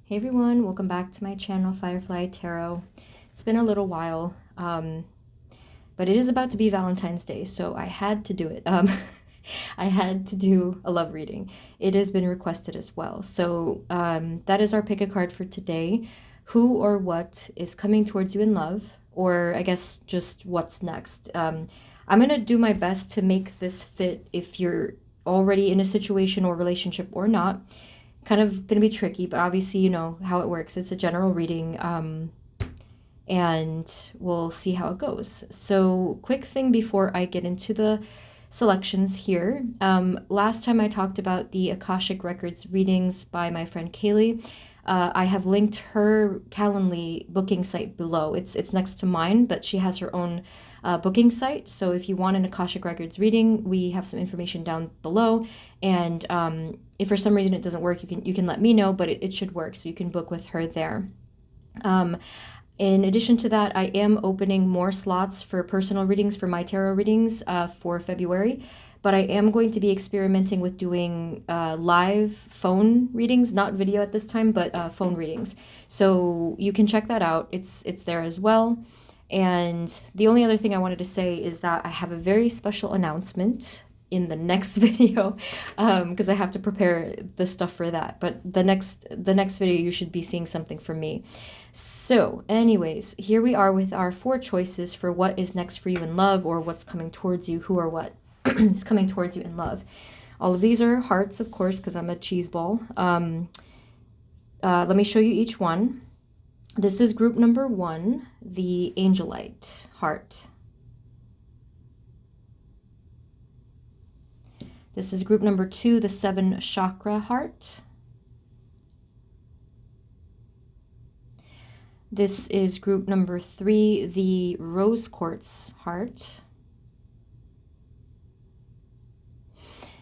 Hey everyone, welcome back to my channel, Firefly Tarot. It's been a little while, but it is about to be Valentine's Day, so I had to do it. I had to do a love reading. It has been requested as well. So that is our pick a card for today. Who or what is coming towards you in love? Or I guess just what's next. I'm going to do my best to make this fit if you're already in a situation or relationship or not. Kind of going to be tricky, but obviously you know how it works. It's a general reading, and we'll see how it goes. So quick thing before I get into the selections here. Last time I talked about the Akashic Records readings by my friend Kaylee. I have linked her Calendly booking site below. It's next to mine, but she has her own booking site. So if you want an Akashic Records reading, we have some information down below. And if for some reason it doesn't work, you can let me know, but it should work. So you can book with her there. In addition to that, I am opening more slots for personal readings for my tarot readings for February. But I am going to be experimenting with doing live phone readings, not video at this time, but phone readings. So you can check that out. It's there as well. And the only other thing I wanted to say is that I have a very special announcement in the next video, because I have to prepare the stuff for that. But the next video, you should be seeing something from me. So anyways, here we are with our 4 choices for what is next for you in love, or what's coming towards you, who or what is coming towards you in love. All of these are hearts, of course, because I'm a cheese ball. Let me show you each one. This is group number 1, the angelite heart. This is group number 2, the 7 chakra heart. This is group number 3, the rose quartz heart.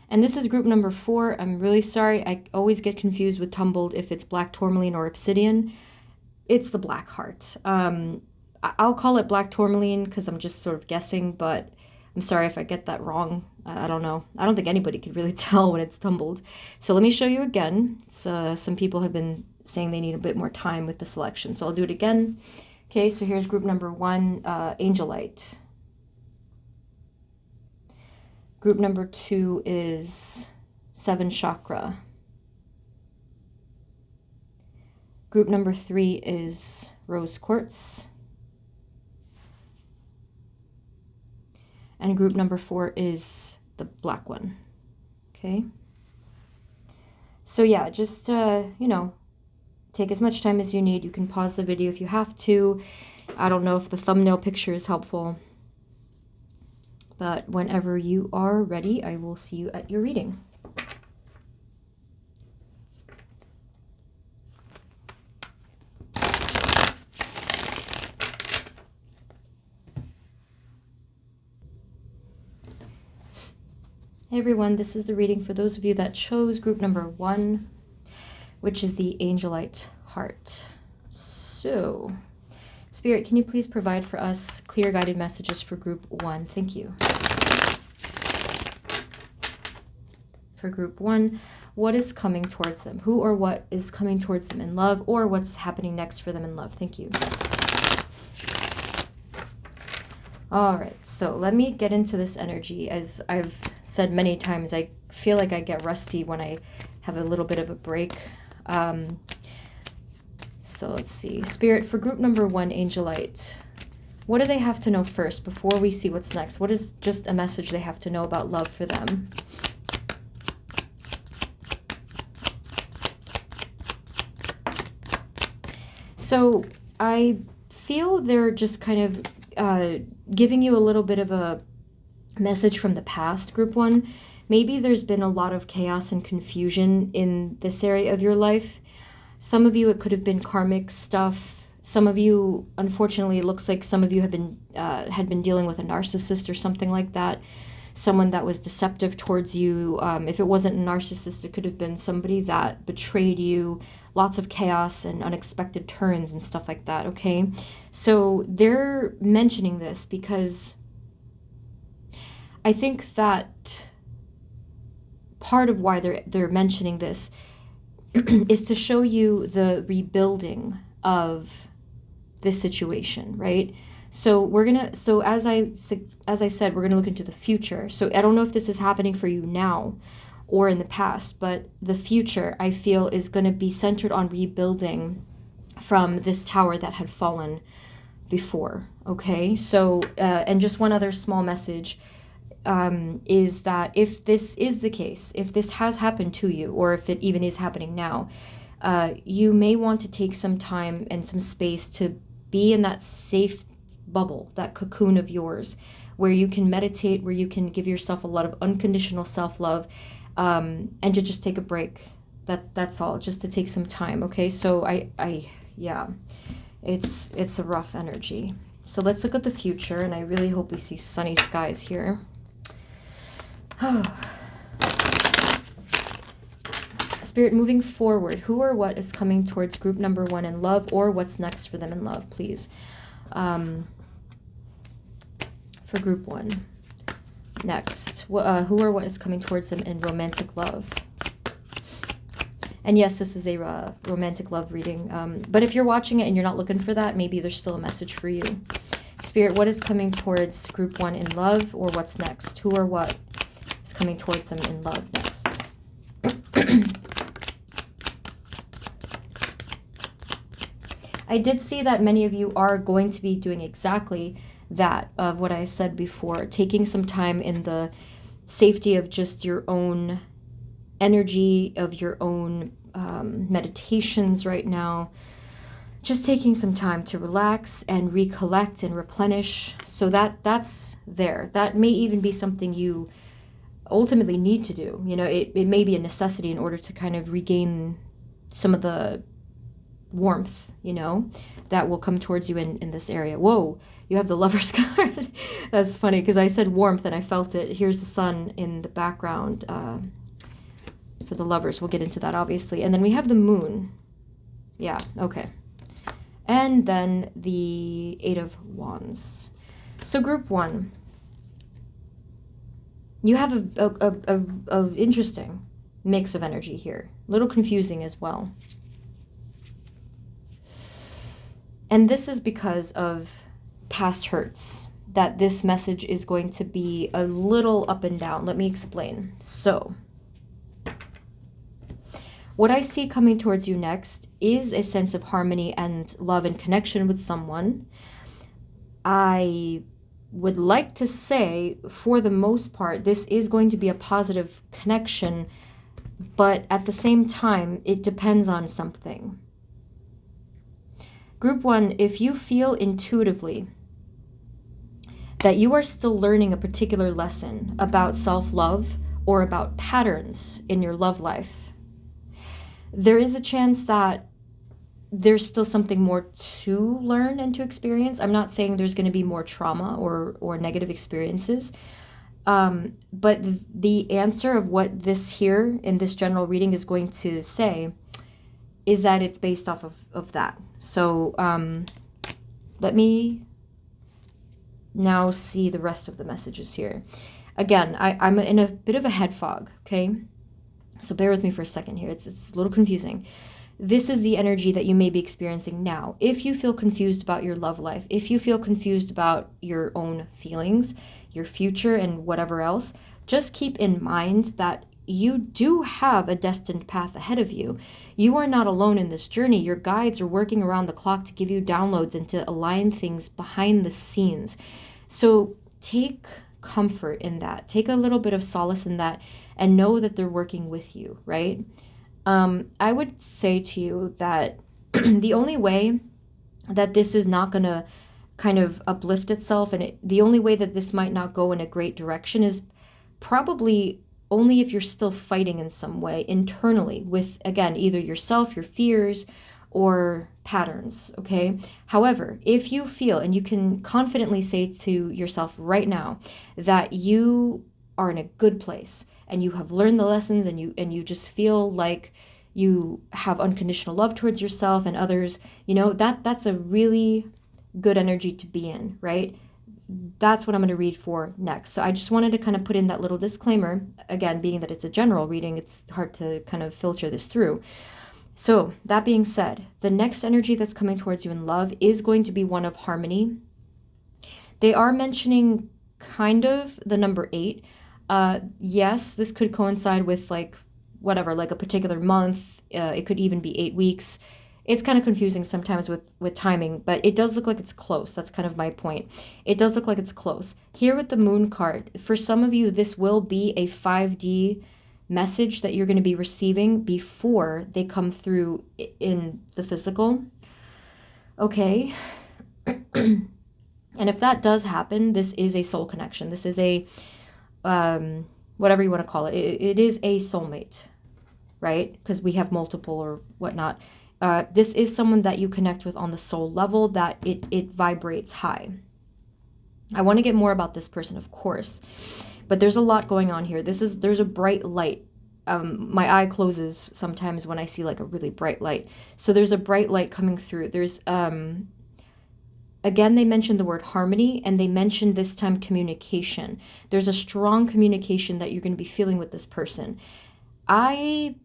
And this is group number 4. I'm really sorry. I always get confused with tumbled if it's black tourmaline or obsidian. It's the black heart. I'll call it black tourmaline because I'm just sort of guessing, but I'm sorry if I get that wrong. I don't know. I don't think anybody could really tell when it's tumbled. So let me show you again. Some people have been saying they need a bit more time with the selection. So I'll do it again. Okay, so here's group number 1, angelite. Group number 2 is 7 chakra. Group number 3 is rose quartz. And group number 4 is the black one. Okay. So yeah, just, you know, take as much time as you need. You can pause the video if you have to. I don't know if the thumbnail picture is helpful. But whenever you are ready, I will see you at your reading. Hey everyone, this is the reading for those of you that chose group number 1, which is the angelite heart. So, Spirit, can you please provide for us clear guided messages for group 1? Thank you. For group 1, what is coming towards them? Who or what is coming towards them in love, or what's happening next for them in love? Thank you. All right, so let me get into this energy. As I've said many times, I feel like I get rusty when I have a little bit of a break. So let's see. Spirit, for group number 1, angelite, what do they have to know first before we see what's next? What is just a message they have to know about love for them? So I feel they're just kind of giving you a little bit of a message from the past, group 1. Maybe there's been a lot of chaos and confusion in this area of your life. Some of you, it could have been karmic stuff. Some of you, unfortunately, it looks like some of you have been had been dealing with a narcissist or something like that. Someone that was deceptive towards you. If it wasn't a narcissist, it could have been somebody that betrayed you. Lots of chaos and unexpected turns and stuff like that, okay? So they're mentioning this because I think that part of why they're mentioning this is to show you the rebuilding of this situation, right? So as I said, we're gonna look into the future. So I don't know if this is happening for you now or in the past, but the future, I feel, is gonna be centered on rebuilding from this tower that had fallen before. Okay, so and just one other small message is that if this is the case, if this has happened to you, or if it even is happening now, you may want to take some time and some space to be in that safe bubble, that cocoon of yours, where you can meditate, where you can give yourself a lot of unconditional self-love, and to just take a break. That's all, just to take some time. Okay, so yeah, it's a rough energy. So let's look at the future, and I really hope we see sunny skies here. Spirit, moving forward, who or what is coming towards group number 1 in love, or what's next for them in love, please? For group 1. Next, who or what is coming towards them in romantic love? And yes, this is a romantic love reading. But if you're watching it and you're not looking for that, maybe there's still a message for you. Spirit, what is coming towards group 1 in love, or what's next? Who or what is coming towards them in love next? I did see that many of you are going to be doing exactly that, of what I said before, taking some time in the safety of just your own energy, of your own meditations right now, just taking some time to relax and recollect and replenish. So that's there. That may even be something you ultimately need to do. You know, it may be a necessity in order to kind of regain some of the warmth, you know, that will come towards you in this area. Whoa, you have the Lover's card. That's funny, because I said warmth and I felt it. Here's the sun in the background for the Lovers. We'll get into that, obviously. And then we have the moon. Yeah, okay. And then the 8 of Wands. So group 1, you have a interesting mix of energy here. A little confusing as well. And this is because of past hurts, that this message is going to be a little up and down. Let me explain. So, what I see coming towards you next is a sense of harmony and love and connection with someone. I would like to say, for the most part, this is going to be a positive connection, but at the same time, it depends on something. Group 1, if you feel intuitively that you are still learning a particular lesson about self-love or about patterns in your love life, there is a chance that there's still something more to learn and to experience. I'm not saying there's going to be more trauma or negative experiences, but the answer of what this here in this general reading is going to say is that it's based off of that. So let me now see the rest of the messages here. Again, I'm in a bit of a head fog, okay? So bear with me for a second here. It's a little confusing. This is the energy that you may be experiencing now. If you feel confused about your love life, if you feel confused about your own feelings, your future, and whatever else, just keep in mind that you do have a destined path ahead of you. You are not alone in this journey. Your guides are working around the clock to give you downloads and to align things behind the scenes. So take comfort in that. Take a little bit of solace in that and know that they're working with you, right? I would say to you that the only way that this is not going to kind of uplift itself, and the only way that this might not go in a great direction is probably only if you're still fighting in some way internally with, again, either yourself, your fears, or patterns, okay? However, if you feel, and you can confidently say to yourself right now, that you are in a good place and you have learned the lessons and you just feel like you have unconditional love towards yourself and others, you know, that's a really good energy to be in, right? That's what I'm going to read for next. So I just wanted to kind of put in that little disclaimer, again, being that it's a general reading, it's hard to kind of filter this through. So that being said, the next energy that's coming towards you in love is going to be one of harmony. They are mentioning kind of the number 8. Yes, this could coincide with like whatever, like a particular month. It could even be 8 weeks. It's kind of confusing sometimes with timing, but it does look like it's close. That's kind of my point. It does look like it's close. Here with the moon card, for some of you, this will be a 5D message that you're going to be receiving before they come through in the physical. Okay. And if that does happen, this is a soul connection. This is a, whatever you want to call it. It is a soulmate, right? Because we have multiple or whatnot. This is someone that you connect with on the soul level, that it vibrates high. I want to get more about this person, of course, but there's a lot going on here. There's a bright light. My eye closes sometimes when I see like a really bright light. So there's a bright light coming through. There's, again, they mentioned the word harmony, and they mentioned this time communication. There's a strong communication that you're going to be feeling with this person. Okay,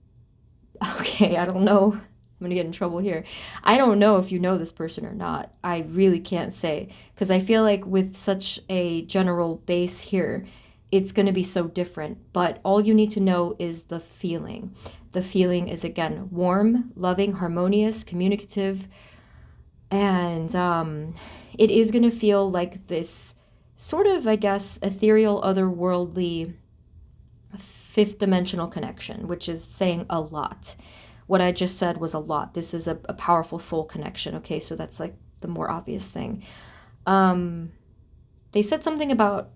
I don't know. I'm going to get in trouble here. I don't know if you know this person or not. I really can't say, because I feel like with such a general base here, it's going to be so different. But all you need to know is the feeling. The feeling is, again, warm, loving, harmonious, communicative. And it is going to feel like this sort of, I guess, ethereal, otherworldly, fifth dimensional connection, which is saying a lot. What I just said was a lot. This is a powerful soul connection. Okay, so that's like the more obvious thing. They said something about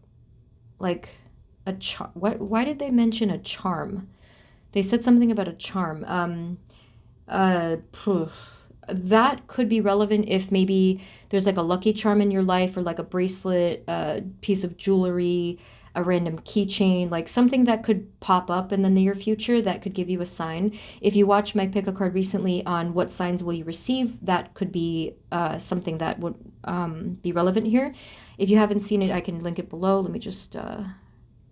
like a charm. Why did they mention a charm? They said something about a charm. That could be relevant if maybe there's like a lucky charm in your life, or like a bracelet, a piece of jewelry, a random keychain, like something that could pop up in the near future that could give you a sign. If you watched my pick a card recently on what signs will you receive, that could be something that would be relevant here. If you haven't seen it, I can link it below. Let me just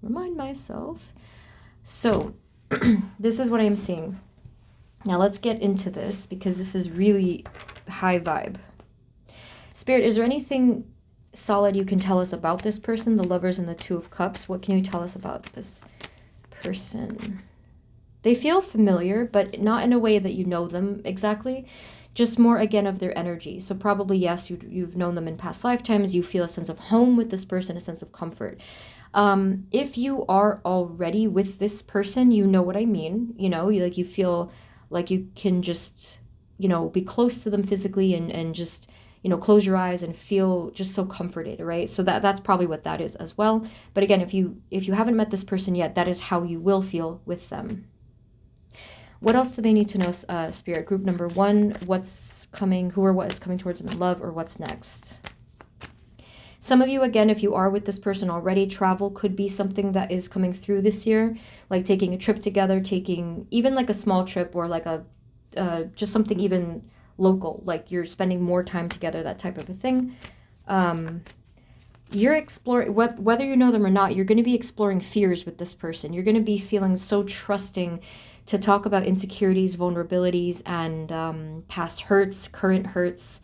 remind myself. So this is what I'm seeing. Now let's get into this, because this is really high vibe. Spirit, is there anything solid you can tell us about this person, the Lovers and the Two of Cups? What can you tell us about this person? They feel familiar, but not in a way that you know them exactly. Just more, again, of their energy. So probably, yes, you've known them in past lifetimes. You feel a sense of home with this person, a sense of comfort. If you are already with this person, you know what I mean. You know, you feel like you can just, be close to them physically and just, close your eyes and feel just so comforted, right? So that's probably what that is as well. But again, if you haven't met this person yet, that is how you will feel with them. What else do they need to know, Spirit? Group number 1, what's coming, who or what is coming towards them in love, or what's next? Some of you, again, if you are with this person already, travel could be something that is coming through this year, like taking a trip together, taking even like a small trip, or like just something even local, like you're spending more time together, that type of a thing. You're exploring, whether you know them or not, you're going to be exploring fears with this person. You're going to be feeling so trusting to talk about insecurities, vulnerabilities, and past hurts, current hurts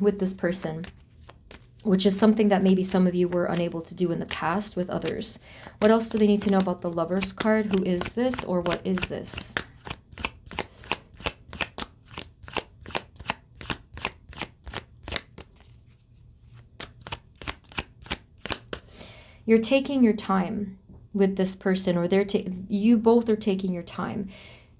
with this person, which is something that maybe some of you were unable to do in the past with others. What else do they need to know about the Lovers card? Who is this, or what is this? You're taking your time with this person, or you both are taking your time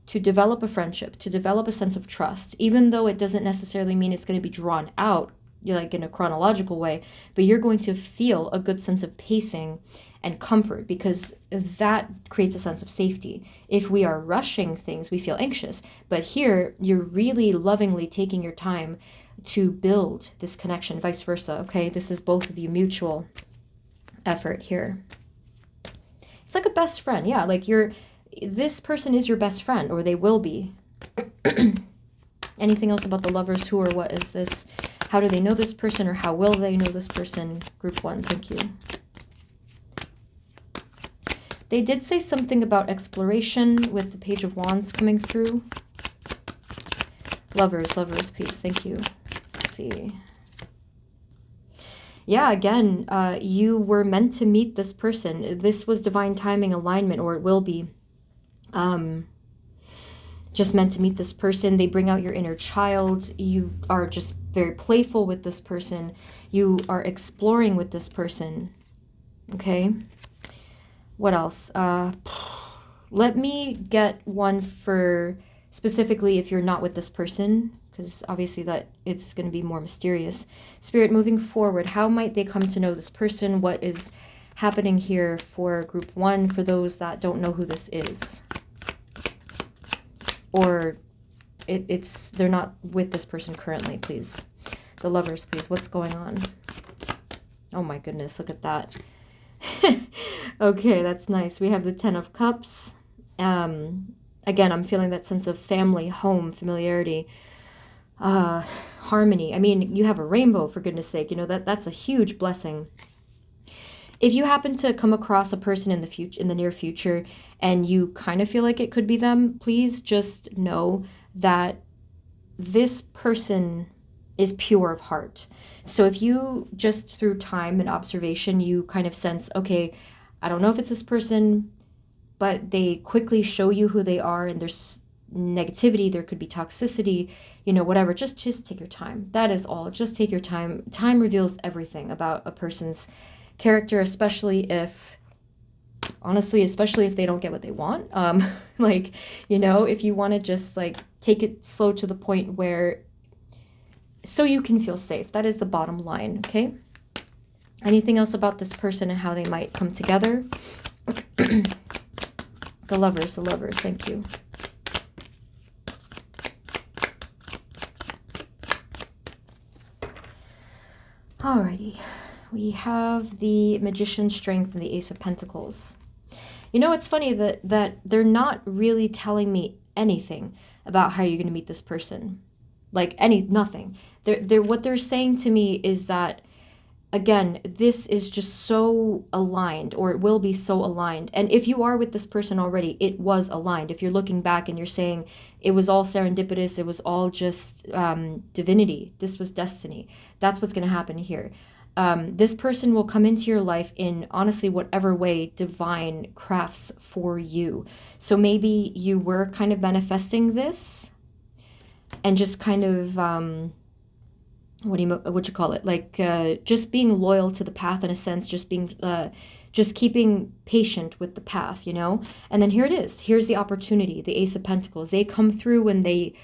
to develop a friendship, to develop a sense of trust, even though it doesn't necessarily mean it's going to be drawn out like in a chronological way, but you're going to feel a good sense of pacing and comfort, because that creates a sense of safety. If we are rushing things, we feel anxious, but here you're really lovingly taking your time to build this connection, vice versa. Okay, this is both of you mutual effort here. It's like a best friend. Yeah, like this person is your best friend, or they will be. Anything else about the Lovers? Who or what is this? How do they know this person, or how will they know this person? Group 1, thank you. They did say something about exploration with the Page of Wands coming through. Lovers, please. Thank you. Let's see. Yeah, again, you were meant to meet this person. This was divine timing alignment, or it will be. Just meant to meet this person. They bring out your inner child. You are just very playful with this person. You are exploring with this person. Okay. What else? Let me get one for specifically if you're not with this person, because obviously that it's going to be more mysterious. Spirit, moving forward, how might they come to know this person? What is happening here for group 1 for those that don't know who this is? Or they're not with this person currently, please. The Lovers, please. What's going on? Oh my goodness, look at that. Okay, that's nice. We have the 10 of Cups. Again, I'm feeling that sense of family, home, familiarity, harmony. I mean, you have a rainbow, for goodness sake. You know, that's a huge blessing. If you happen to come across a person in the near future, and you kind of feel like it could be them, please just know that this person is pure of heart. So if you just through time and observation, you kind of sense, okay, I don't know if it's this person, but they quickly show you who they are, and there's negativity, there could be toxicity, you know, whatever. Just take your time. That is all. Just take your time. Time reveals everything about a person's character, especially if they don't get what they want. Like, you know, if you want to just like take it slow to the point where, so you can feel safe. That is the bottom line. Okay. Anything else about this person and how they might come together? The lovers. Thank you. Alrighty. We have the Magician's Strength and the Ace of Pentacles. You know, it's funny that they're not really telling me anything about how you're going to meet this person. Like nothing. What they're saying to me is that, again, this is just so aligned, or it will be so aligned. And if you are with this person already, it was aligned. If you're looking back and you're saying it was all serendipitous, it was all just divinity, this was destiny, that's what's going to happen here. This person will come into your life in, honestly, whatever way divine crafts for you. So maybe you were kind of manifesting this and just kind of, what you call it? Like, just being loyal to the path in a sense, just keeping patient with the path, you know? And then here it is. Here's the opportunity, the Ace of Pentacles. They come through when they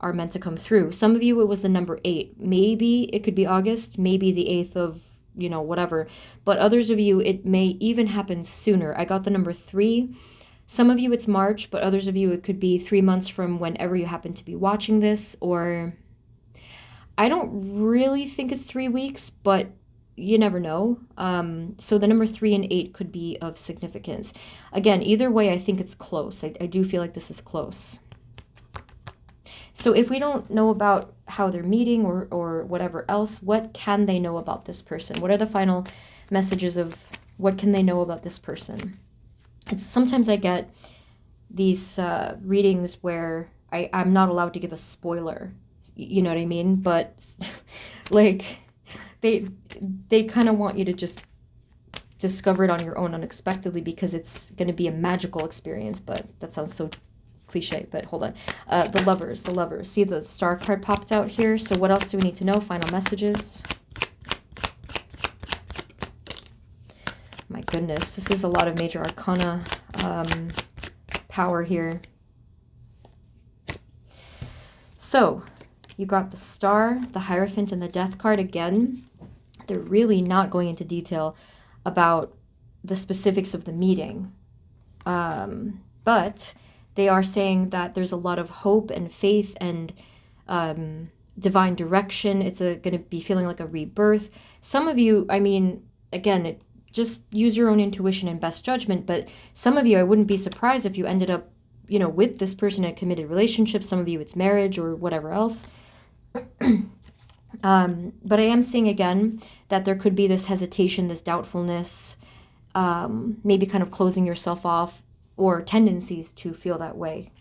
are meant to come through. Some of you, it was the number 8. Maybe it could be August, maybe the 8th of, you know, whatever. But others of you, it may even happen sooner. I got the number 3. Some of you, it's March, but others of you, it could be 3 months from whenever you happen to be watching this, or I don't really think it's 3 weeks, but you never know. So the number 3 and 8 could be of significance. Again, either way, I think it's close. I do feel like this is close. So if we don't know about how they're meeting or whatever else, what can they know about this person? What are the final messages of what can they know about this person? Sometimes I get these readings where I'm not allowed to give a spoiler. You know what I mean? But like they kind of want you to just discover it on your own unexpectedly, because it's going to be a magical experience. But that sounds so cliche, but hold on. The lovers. See, the star card popped out here. So what else do we need to know? Final messages. My goodness, this is a lot of major arcana power here. So you got the Star, the Hierophant, and the Death card again. They're really not going into detail about the specifics of the meeting, but they are saying that there's a lot of hope and faith and divine direction. It's going to be feeling like a rebirth. Some of you, I mean, again, just use your own intuition and best judgment, but some of you, I wouldn't be surprised if you ended up, you know, with this person in a committed relationship. Some of you, it's marriage or whatever else. But I am seeing again that there could be this hesitation, this doubtfulness, maybe kind of closing yourself off, or tendencies to feel that way.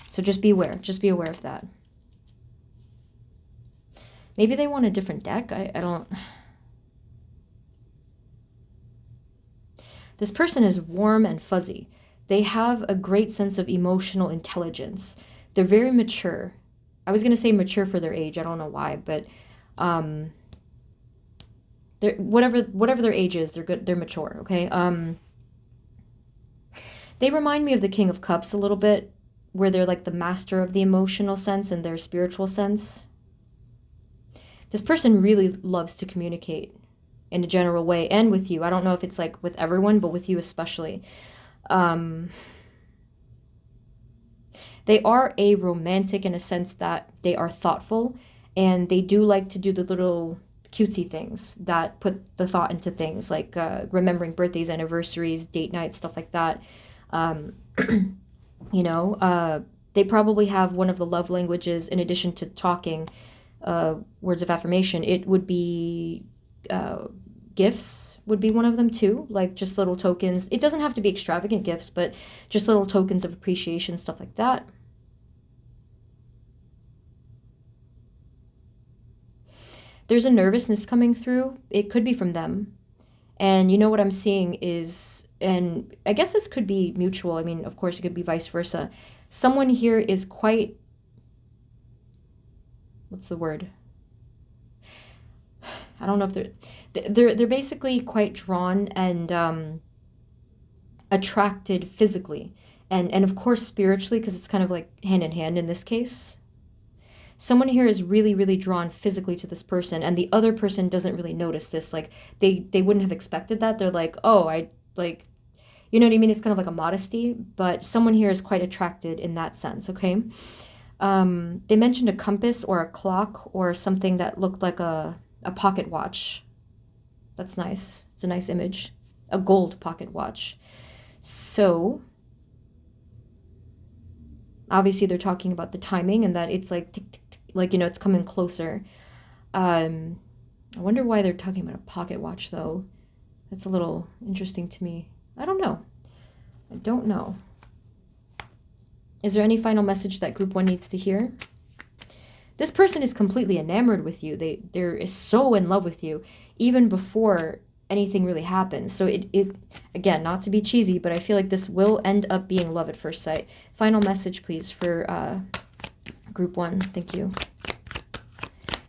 So just be aware of that. Maybe they want a different deck. I don't... This person is warm and fuzzy. They have a great sense of emotional intelligence. They're very mature. I was going to say mature for their age. I don't know why, but they're, whatever their age is, they're good. They're mature, okay? They remind me of the King of Cups a little bit, where they're like the master of the emotional sense and their spiritual sense. This person really loves to communicate in a general way, and with you. I don't know if it's like with everyone, but with you especially. They are a romantic in a sense that they are thoughtful, and they do like to do the little cutesy things that put the thought into things, like remembering birthdays, anniversaries, date nights, stuff like that. You know, they probably have one of the love languages, in addition to talking, words of affirmation. It would be gifts would be one of them too, like just little tokens. It doesn't have to be extravagant gifts, but just little tokens of appreciation, stuff like that. There's a nervousness coming through. It could be from them. And you know what I'm seeing is, and I guess this could be mutual. I mean, of course, it could be vice versa. Someone here is quite, what's the word? I don't know if they're basically quite drawn and attracted physically, and of course spiritually, because it's kind of like hand in hand in this case. Someone here is really, really drawn physically to this person, and the other person doesn't really notice this. Like they wouldn't have expected that. They're like, oh, I like, you know what I mean? It's kind of like a modesty, but someone here is quite attracted in that sense, okay? They mentioned a compass or a clock or something that looked like a pocket watch. That's nice. It's a nice image. A gold pocket watch. So, obviously they're talking about the timing and that it's like, tick, tick, tick, like, you know, it's coming closer. I wonder why they're talking about a pocket watch, though. That's a little interesting to me. I don't know. I don't know. Is there any final message that group 1 needs to hear? This person is completely enamored with you. They're so in love with you, even before anything really happens. So it again, not to be cheesy, but I feel like this will end up being love at first sight. Final message, please, for group 1. Thank you.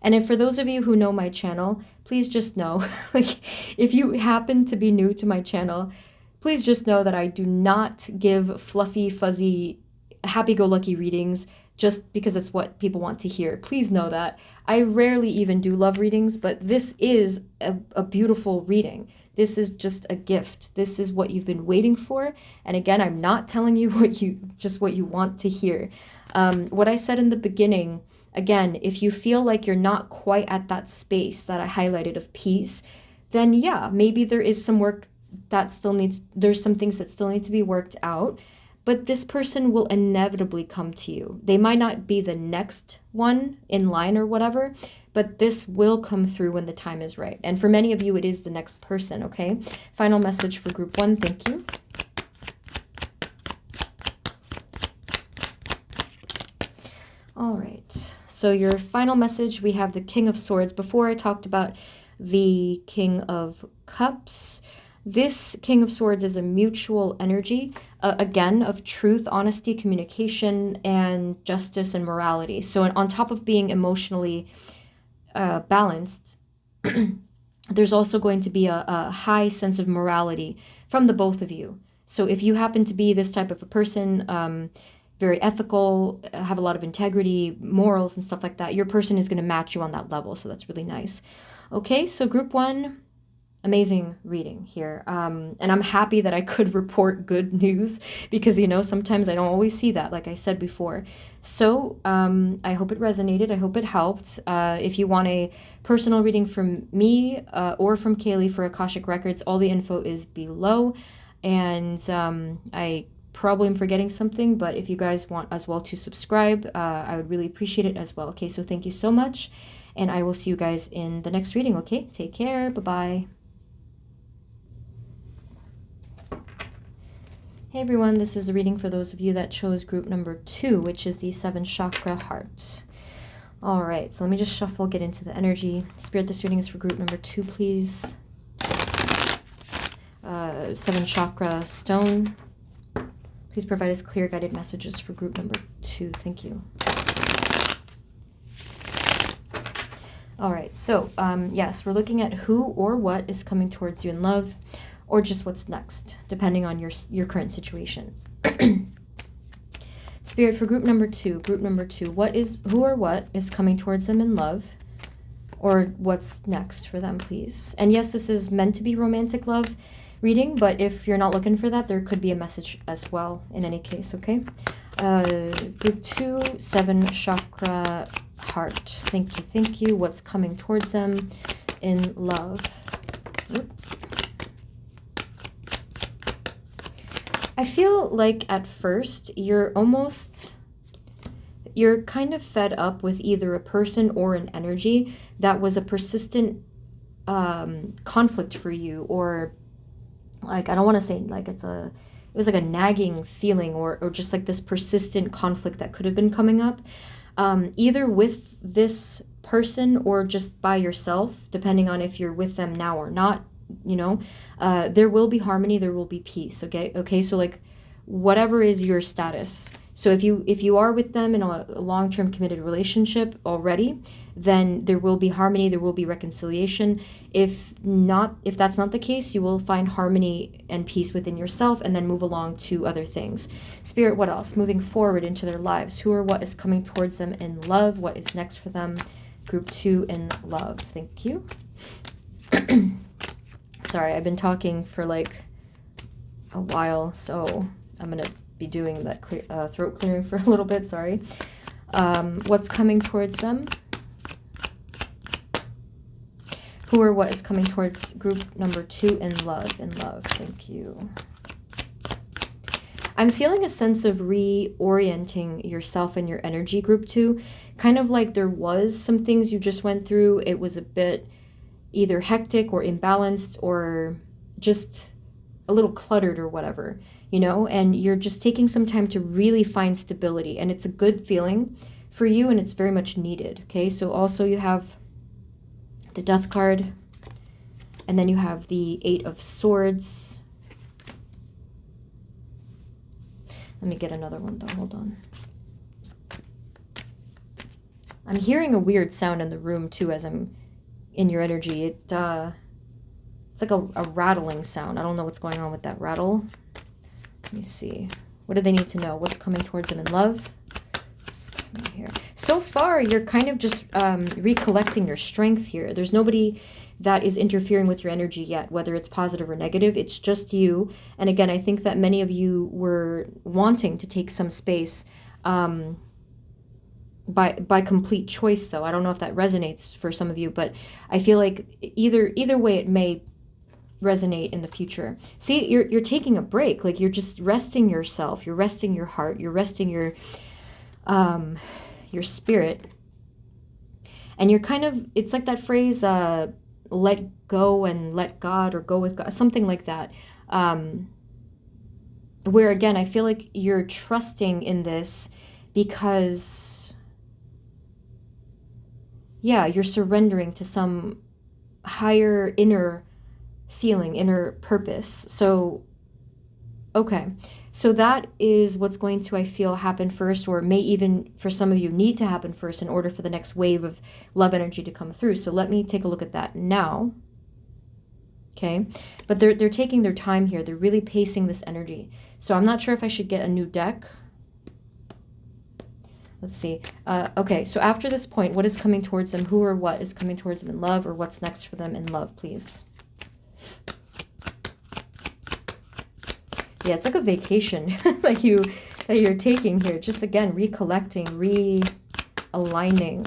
And if for those of you who know my channel, please just know, like, if you happen to be new to my channel, please just know that I do not give fluffy, fuzzy, happy-go-lucky readings just because it's what people want to hear. Please know that. I rarely even do love readings, but this is a beautiful reading. This is just a gift. This is what you've been waiting for. And again, I'm not telling you what you want to hear. What I said in the beginning, again, if you feel like you're not quite at that space that I highlighted of peace, then yeah, maybe there is some work that still needs, there's some things that still need to be worked out. But this person will inevitably come to you. They might not be the next one in line or whatever, but this will come through when the time is right. And for many of you, it is the next person, okay? Final message for group 1, thank you. All right, so your final message, we have the King of Swords. Before I talked about the King of Cups, this King of Swords is a mutual energy, again, of truth, honesty, communication, and justice and morality. So on top of being emotionally balanced, there's also going to be a high sense of morality from the both of you. So if you happen to be this type of a person, very ethical, have a lot of integrity, morals, and stuff like that, your person is going to match you on that level. So that's really nice. Okay, so group 1, amazing reading here. And I'm happy that I could report good news because, you know, sometimes I don't always see that, like I said before. So I hope it resonated. I hope it helped. If you want a personal reading from me or from Kaylee for Akashic Records, all the info is below. And I probably am forgetting something, but if you guys want as well to subscribe, I would really appreciate it as well. Okay, so thank you so much. And I will see you guys in the next reading, okay? Take care. Bye-bye. Hey everyone, this is the reading for those of you that chose group number 2, which is the 7 chakra heart. All right, so let me just shuffle, get into the energy. Spirit, this reading is for group number 2, please. 7 chakra stone. Please provide us clear guided messages for group number 2. Thank you. All right, so yes, we're looking at who or what is coming towards you in love, or just what's next, depending on your current situation. Spirit, for group number 2, who or what is coming towards them in love, or what's next for them, please? And yes, this is meant to be romantic love reading, but if you're not looking for that, there could be a message as well in any case, okay? Group 2, 7 chakra heart. Thank you. What's coming towards them in love? Oop. I feel like at first you're kind of fed up with either a person or an energy that was a persistent conflict for you, or like, I don't want to say like it was like a nagging feeling, or just like this persistent conflict that could have been coming up, either with this person or just by yourself, depending on if you're with them now or not. There will be harmony, there will be peace. Okay, so like whatever is your status. So if you are with them in a long-term committed relationship already, then there will be harmony, there will be reconciliation. If that's not the case, you will find harmony and peace within yourself, and then move along to other things. Spirit, what else? Moving forward into their lives. Who or what is coming towards them in love? What is next for them? Group 2 in love. Thank you. Sorry, I've been talking for like a while, so I'm going to be doing that throat clearing for a little bit. Sorry. What's coming towards them? Who or what is coming towards group number 2 in love? Thank you. I'm feeling a sense of reorienting yourself and your energy, group 2. Kind of like there was some things you just went through. It was a bit either hectic or imbalanced, or just a little cluttered or whatever, and you're just taking some time to really find stability, and it's a good feeling for you, and it's very much needed. Okay, so also you have the Death card, and then you have the 8 of Swords. Let me get another one though, hold on. I'm hearing a weird sound in the room too as I'm in your energy. It's like a rattling sound. I don't know what's going on with that rattle. Let me see. What do they need to know? What's coming towards them in love? Here. So far, you're kind of just recollecting your strength here. There's nobody that is interfering with your energy yet, whether it's positive or negative. It's just you. And again, I think that many of you were wanting to take some space by complete choice, though. I don't know if that resonates for some of you, but I feel like either way it may resonate in the future. See, you're taking a break. Like, you're just resting yourself. You're resting your heart. You're resting your spirit. And you're kind of, it's like that phrase, let go and let God, or go with God, something like that. Where again, I feel like you're trusting in this because, yeah, you're surrendering to some higher inner feeling, inner purpose. So, okay. So that is what's going to, I feel, happen first, or may even, for some of you, need to happen first in order for the next wave of love energy to come through. So let me take a look at that now. Okay. But they're taking their time here. They're really pacing this energy. So I'm not sure if I should get a new deck. Let's see. Okay. So after this point, what is coming towards them? Who or what is coming towards them in love, or what's next for them in love, please? Yeah, it's like a vacation that you're taking here. Just again, recollecting, realigning.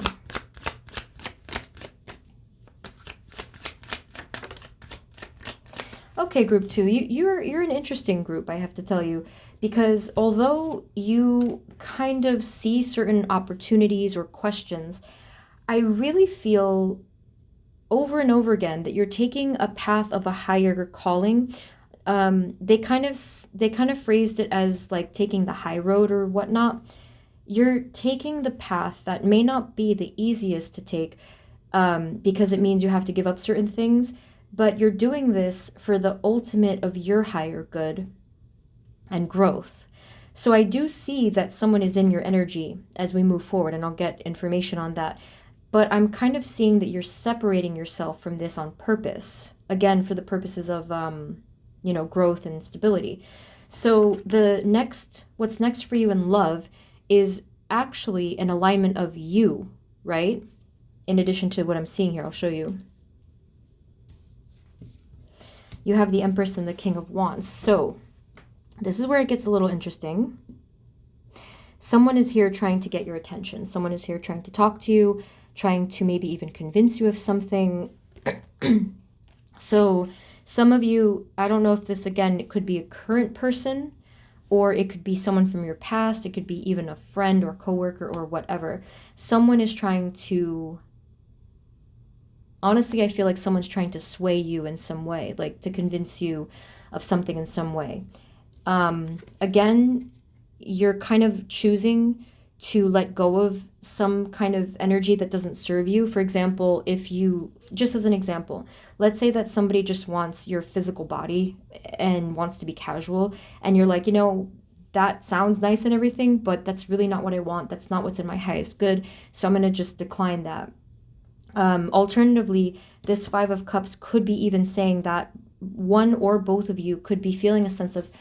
Okay, group 2, you're an interesting group, I have to tell you, because although you kind of see certain opportunities or questions, I really feel over and over again that you're taking a path of a higher calling. They kind of phrased it as like taking the high road or whatnot. you're taking the path that may not be the easiest to take, because it means you have to give up certain things, but you're doing this for the ultimate of your higher good and growth. So I do see that someone is in your energy as we move forward, and I'll get information on that. But I'm kind of seeing that you're separating yourself from this on purpose, again, for the purposes of, growth and stability. So what's next for you in love is actually an alignment of you, right? In addition to what I'm seeing here, I'll show you. You have the Empress and the King of Wands. So this is where it gets a little interesting. Someone is here trying to get your attention. Someone is here trying to talk to you, trying to maybe even convince you of something. So some of you, I don't know if this, again, it could be a current person, or it could be someone from your past. It could be even a friend or coworker or whatever. Someone is trying to, honestly, I feel like someone's trying to sway you in some way, like to convince you of something in some way. Again, you're kind of choosing to let go of some kind of energy that doesn't serve you. For example, just as an example, let's say that somebody just wants your physical body and wants to be casual, and you're like, that sounds nice and everything, but that's really not what I want. That's not what's in my highest good. So I'm going to just decline that. Alternatively, this Five of Cups could be even saying that one or both of you could be feeling a sense of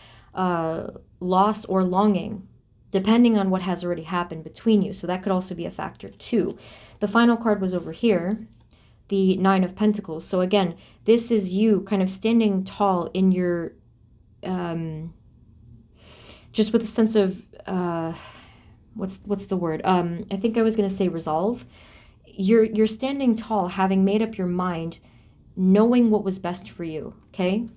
loss or longing, depending on what has already happened between you. So that could also be a factor too. The final card was over here, the Nine of Pentacles. So again, this is you kind of standing tall in your, just with a sense of, what's the word? I think I was going to say resolve. You're standing tall, having made up your mind, knowing what was best for you, okay?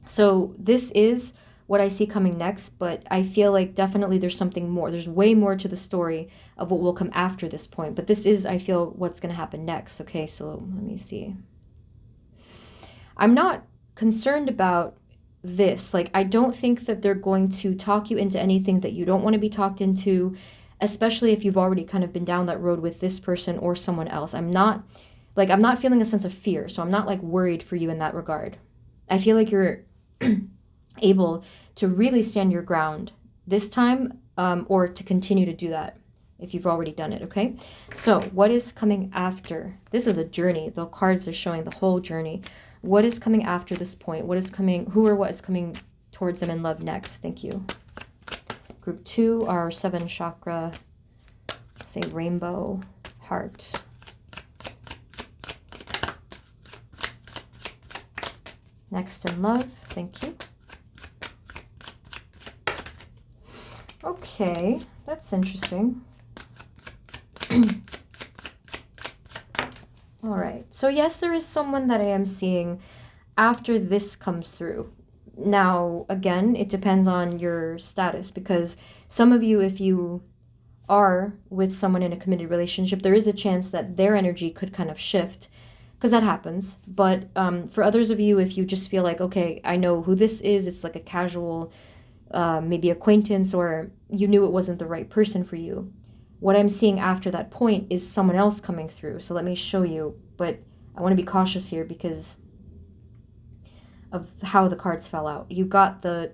So this is what I see coming next, but I feel like definitely there's something more. There's way more to the story of what will come after this point, but this is, I feel, what's going to happen next, okay? So let me see. I'm not concerned about this. Like, I don't think that they're going to talk you into anything that you don't want to be talked into, especially if you've already kind of been down that road with this person or someone else. I'm not feeling a sense of fear, so I'm not like worried for you in that regard. I feel like you're able to really stand your ground this time, or to continue to do that if you've already done it, okay? So what is coming after? This is a journey. The cards are showing the whole journey. What is coming after this point? Who or what is coming towards them in love next? Thank you. Group 2, our 7 chakra, say rainbow, heart. Next in love, thank you. Okay, that's interesting. All right, so yes, there is someone that I am seeing after this comes through. Now, again, it depends on your status, because some of you, if you are with someone in a committed relationship, there is a chance that their energy could kind of shift, because that happens. But for others of you, if you just feel like, okay, I know who this is, it's like a casual maybe acquaintance, or you knew it wasn't the right person for you. What I'm seeing after that point is someone else coming through. So let me show you, but I want to be cautious here because of how the cards fell out. You got the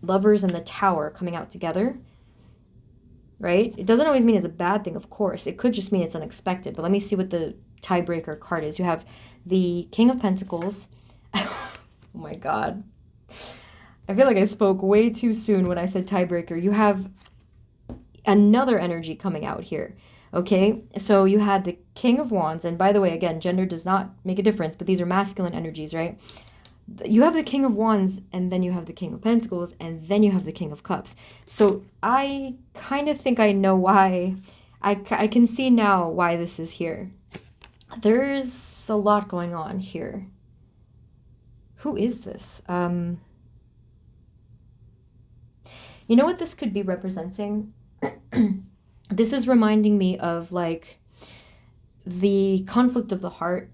Lovers and the Tower coming out together, right? It doesn't always mean it's a bad thing, of course. It could just mean it's unexpected. But let me see what the tiebreaker card is. You have the King of Pentacles. Oh my God. I feel like I spoke way too soon when I said tiebreaker. You have another energy coming out here, okay? So you had the King of Wands, and by the way, again, gender does not make a difference, but these are masculine energies, right? You have the King of Wands, and then you have the King of Pentacles, and then you have the King of Cups. So I kind of think I know why. I can see now why this is here. There's a lot going on here. Who is this? You know what this could be representing? This is reminding me of like the conflict of the heart,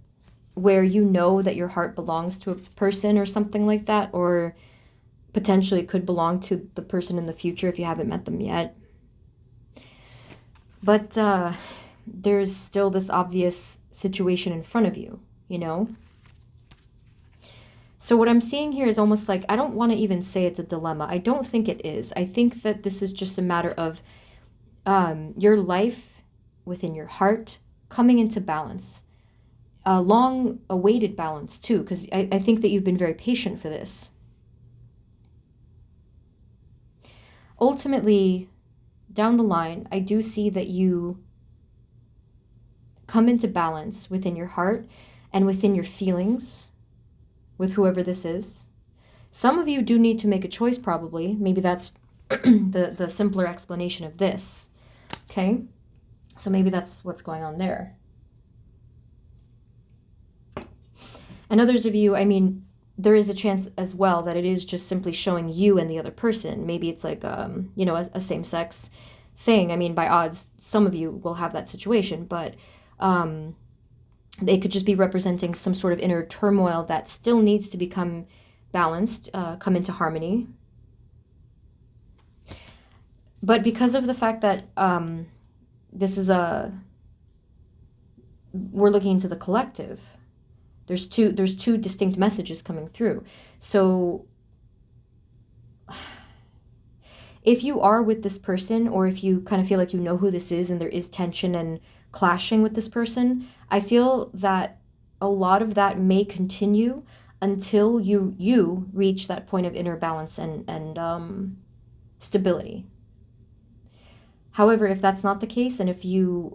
where you know that your heart belongs to a person or something like that, or potentially could belong to the person in the future if you haven't met them yet. But there's still this obvious situation in front of you, you know? So what I'm seeing here is almost like, I don't want to even say it's a dilemma. I don't think it is. I think that this is just a matter of your life within your heart coming into balance. A long-awaited balance, too, because I think that you've been very patient for this. Ultimately, down the line, I do see that you come into balance within your heart and within your feelings with whoever this is. Some of you do need to make a choice, probably. Maybe that's the simpler explanation of this. Okay? So maybe that's what's going on there. And others of you, I mean, there is a chance as well that it is just simply showing you and the other person. Maybe it's like, you know, a same-sex thing. I mean, by odds, some of you will have that situation, but they could just be representing some sort of inner turmoil that still needs to become balanced, come into harmony. But because of the fact that this is we're looking into the collective, there's two distinct messages coming through. So if you are with this person, or if you kind of feel like you know who this is and there is tension and clashing with this person, I feel that a lot of that may continue until you reach that point of inner balance and stability. However, if that's not the case, and if you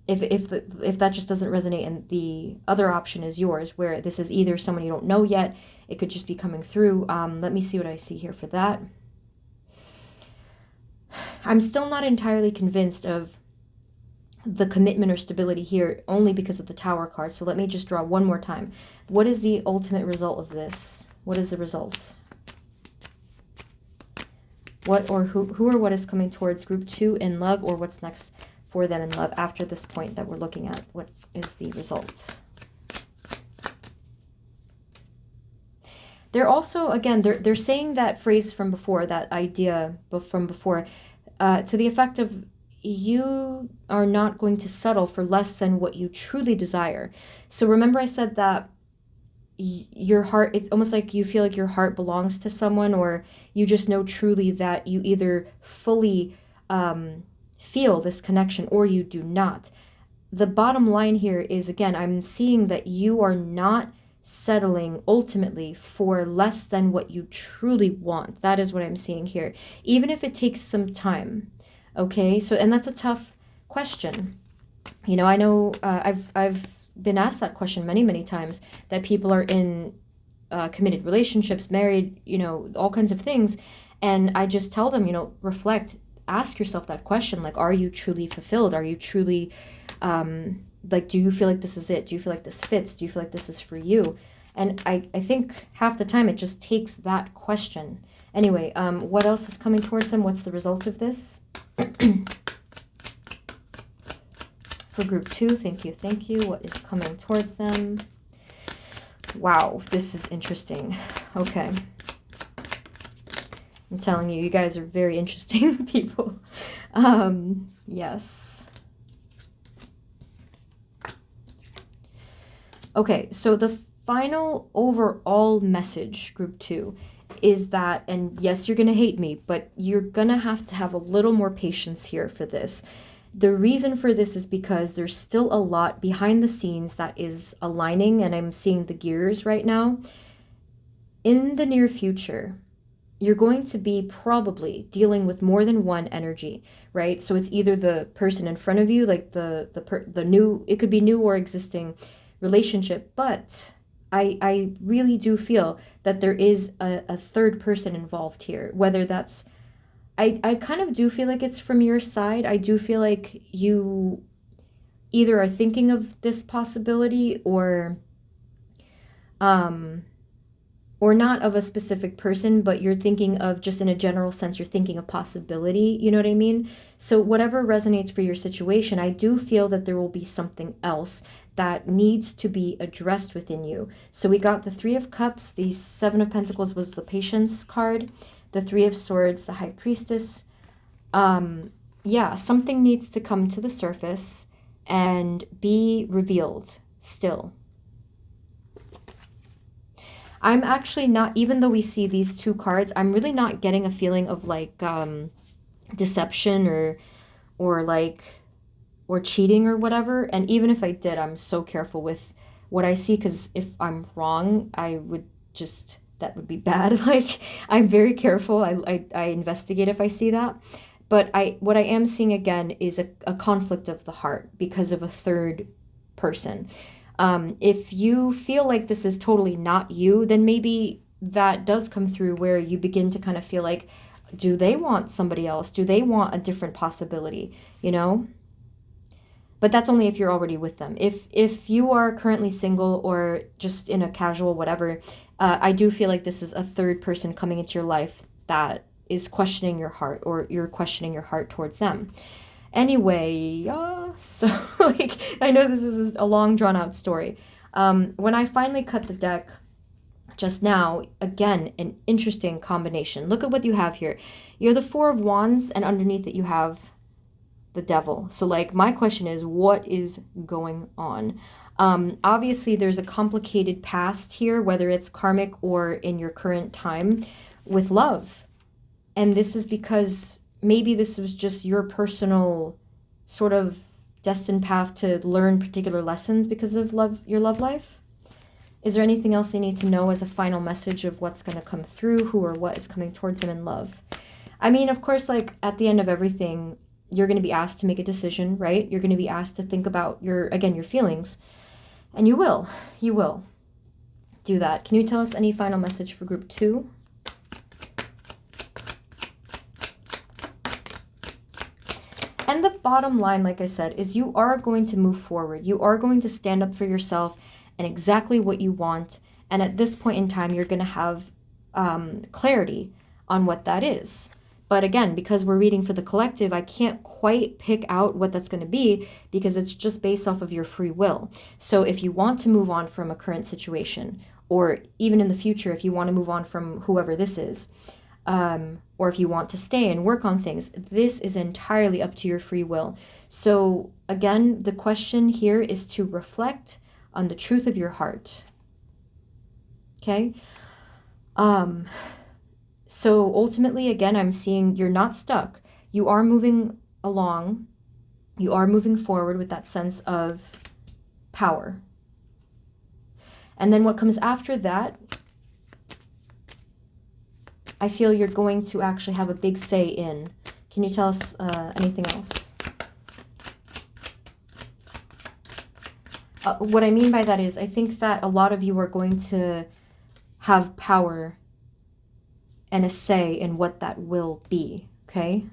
if that just doesn't resonate, and the other option is yours, where this is either someone you don't know yet, it could just be coming through. Let me see what I see here for that. I'm still not entirely convinced of the commitment or stability here, only because of the Tower card. So let me just draw one more time. What is the ultimate result of this? What is the result? What or who or what is coming towards group 2 in love, or what's next for them in love after this point that we're looking at? What is the result? They're also, again, they're saying that phrase from before, that idea from before, to the effect of, you are not going to settle for less than what you truly desire. So remember I said that your heart, it's almost like you feel like your heart belongs to someone, or you just know truly that you either fully feel this connection or you do not. The bottom line here is, again, I'm seeing that you are not settling ultimately for less than what you truly want. That is what I'm seeing here, even if it takes some time. Okay, so, and that's a tough question. You know, I know I've been asked that question many times, that people are in committed relationships, married, you know, all kinds of things. And I just tell them, you know, reflect, ask yourself that question, like, are you truly fulfilled? Are you truly, like, do you feel like this is it? Do you feel like this fits? Do you feel like this is for you? And I think half the time it just takes that question. Anyway, what else is coming towards them? What's the result of this? For group 2, thank you. What is coming towards them? Wow, this is interesting. Okay. I'm telling you, you guys are very interesting people. Yes. Okay, so the final overall message, group 2, is that, and yes, you're going to hate me, but you're going to have a little more patience here for this. The reason for this is because there's still a lot behind the scenes that is aligning, and I'm seeing the gears right now. In the near future, you're going to be probably dealing with more than one energy, right? So it's either the person in front of you, like the new, it could be new or existing relationship, but I really do feel that there is a third person involved here, whether that's, I kind of do feel like it's from your side. I do feel like you either are thinking of this possibility, or not of a specific person, but you're thinking of, just in a general sense, you're thinking of possibility, you know what I mean? So whatever resonates for your situation, I do feel that there will be something else that needs to be addressed within you. So we got the 3 of Cups, the 7 of Pentacles was the Patience card, the 3 of Swords, the High Priestess. yeah, something needs to come to the surface and be revealed still. I'm actually not, even though we see these two cards, I'm really not getting a feeling of like deception or like or cheating or whatever. And even if I did, I'm so careful with what I see, because if I'm wrong, I would just, that would be bad. Like, I'm very careful. I investigate if I see that. But what I am seeing again is a conflict of the heart because of a third person. If you feel like this is totally not you, then maybe that does come through where you begin to kind of feel like, do they want somebody else? Do they want a different possibility? You know? But that's only if you're already with them. If you are currently single or just in a casual whatever, I do feel like this is a third person coming into your life that is questioning your heart, or you're questioning your heart towards them. Anyway, so like, I know this is a long drawn out story. When I finally cut the deck just now, again, an interesting combination. Look at what you have here. You're the Four of Wands, and underneath it you have the Devil. So like, my question is, what is going on? Obviously there's a complicated past here, whether it's karmic or in your current time, with love. And this is because maybe this was just your personal sort of destined path to learn particular lessons because of love, your love life. Is there anything else they need to know as a final message of what's going to come through, who or what is coming towards them in love? I mean, of course, like, at the end of everything, you're going to be asked to make a decision, right? You're going to be asked to think about your feelings. And you will do that. Can you tell us any final message for group 2? And the bottom line, like I said, is you are going to move forward. You are going to stand up for yourself and exactly what you want. And at this point in time, you're going to have clarity on what that is. But again, because we're reading for the collective, I can't quite pick out what that's going to be, because it's just based off of your free will. So if you want to move on from a current situation, or even in the future, if you want to move on from whoever this is, or if you want to stay and work on things, this is entirely up to your free will. So again, the question here is to reflect on the truth of your heart. Okay? So ultimately, again, I'm seeing you're not stuck. You are moving along. You are moving forward with that sense of power. And then what comes after that, I feel you're going to actually have a big say in. Can you tell us anything else? What I mean by that is, I think that a lot of you are going to have power and a say in what that will be, okay?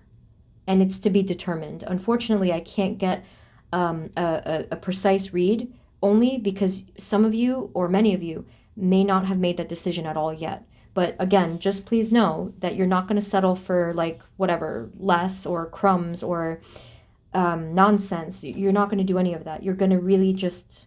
And it's to be determined. Unfortunately, I can't get a precise read, only because some of you, or many of you, may not have made that decision at all yet. But again, just please know that you're not going to settle for, like, whatever, less or crumbs or nonsense. You're not going to do any of that. You're going to really just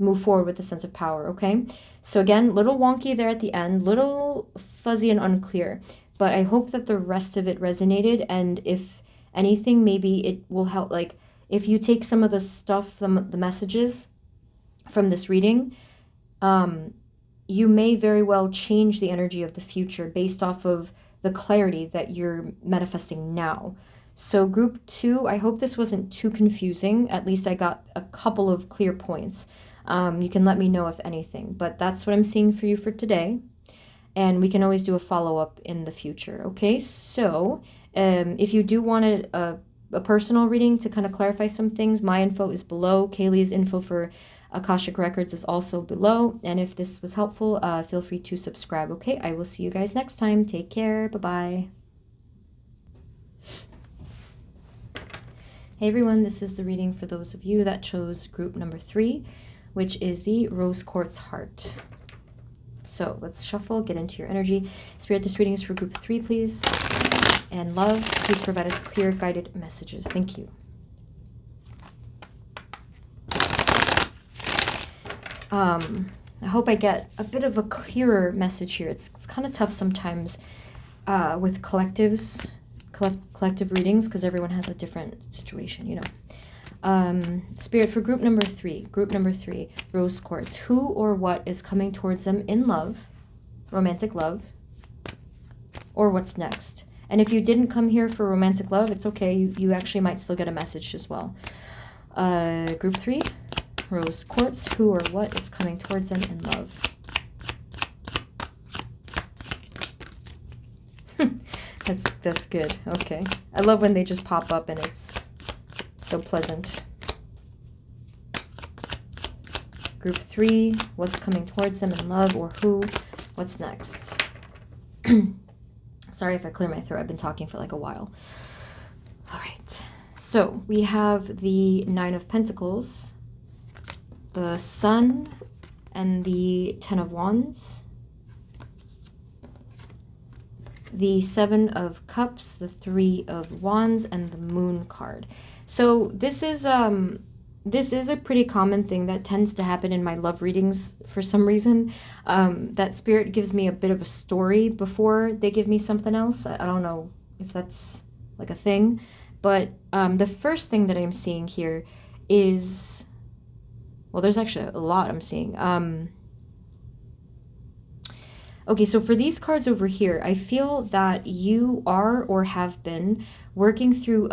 move forward with a sense of power, okay? So again, little wonky there at the end, little fuzzy and unclear, but I hope that the rest of it resonated, and if anything, maybe it will help. Like, if you take some of the stuff, the messages from this reading, you may very well change the energy of the future based off of the clarity that you're manifesting now. So group 2, I hope this wasn't too confusing. At least I got a couple of clear points. You can let me know if anything, but that's what I'm seeing for you for today. And we can always do a follow-up in the future, okay? So if you do want a personal reading to kind of clarify some things, my info is below. Kaylee's info for Akashic Records is also below. And if this was helpful, feel free to subscribe, okay? I will see you guys next time. Take care. Bye-bye. Hey everyone, this is the reading for those of you that chose group number 3, which is the Rose Quartz Heart. So let's shuffle, get into your energy. Spirit, this reading is for group 3, please. And love, please provide us clear, guided messages. Thank you. I hope I get a bit of a clearer message here. It's kind of tough sometimes with collectives, collective readings because everyone has a different situation, you know. Spirit, for group number three, rose quartz. Who or what is coming towards them in love, romantic love, or what's next? And if you didn't come here for romantic love, it's okay. You actually might still get a message as well. Group 3, rose quartz. Who or what is coming towards them in love? That's good. Okay. I love when they just pop up and it's so pleasant. Group 3, what's coming towards them in love, or who? What's next? Sorry if I clear my throat. I've been talking for like a while. All right. So we have the Nine of Pentacles, the Sun, and the Ten of Wands, the Seven of Cups, the Three of Wands, and the Moon card. So this is a pretty common thing that tends to happen in my love readings for some reason. That Spirit gives me a bit of a story before they give me something else. I don't know if that's like a thing, but the first thing that I'm seeing here is, well, there's actually a lot I'm seeing. Okay, so for these cards over here, I feel that you are or have been working through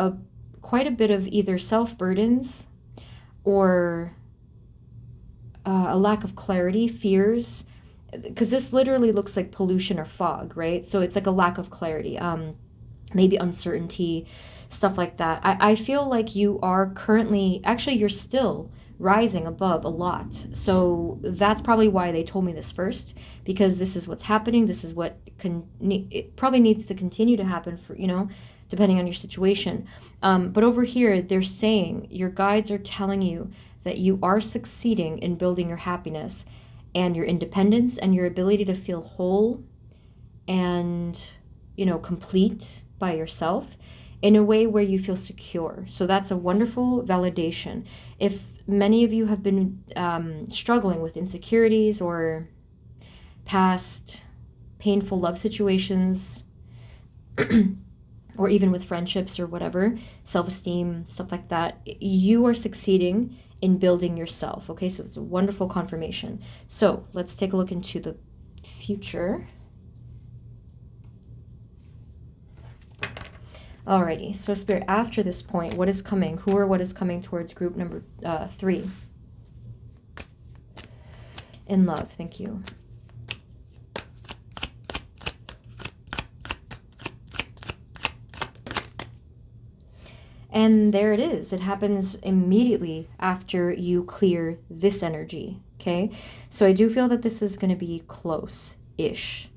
quite a bit of either self-burdens or a lack of clarity, fears, because this literally looks like pollution or fog, right? So it's like a lack of clarity, maybe uncertainty, stuff like that. I feel like you are currently, actually you're still rising above a lot. So that's probably why they told me this first, because this is what's happening. This is what it probably needs to continue to happen for, you know, depending on your situation. But over here, they're saying, your guides are telling you that you are succeeding in building your happiness and your independence and your ability to feel whole and, you know, complete by yourself in a way where you feel secure. So that's a wonderful validation. If many of you have been struggling with insecurities or past painful love situations, or even with friendships or whatever, self-esteem, stuff like that, you are succeeding in building yourself. Okay, so it's a wonderful confirmation. So let's take a look into the future. Alrighty, so Spirit, after this point, what is coming? Who or what is coming towards group number 3? In love, thank you. And there it is. It happens immediately after you clear this energy, okay? So I do feel that this is going to be close-ish.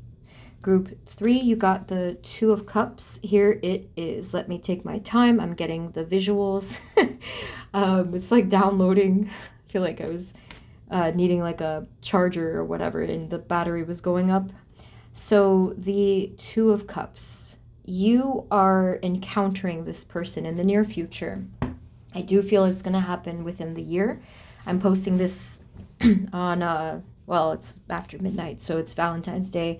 Group 3, you got the Two of Cups. Here it is. Let me take my time. I'm getting the visuals. It's like downloading. I feel like I was needing like a charger or whatever, and the battery was going up. So the Two of Cups. You are encountering this person in the near future. I do feel it's going to happen within the year. I'm posting this on, well, it's after midnight, so it's Valentine's Day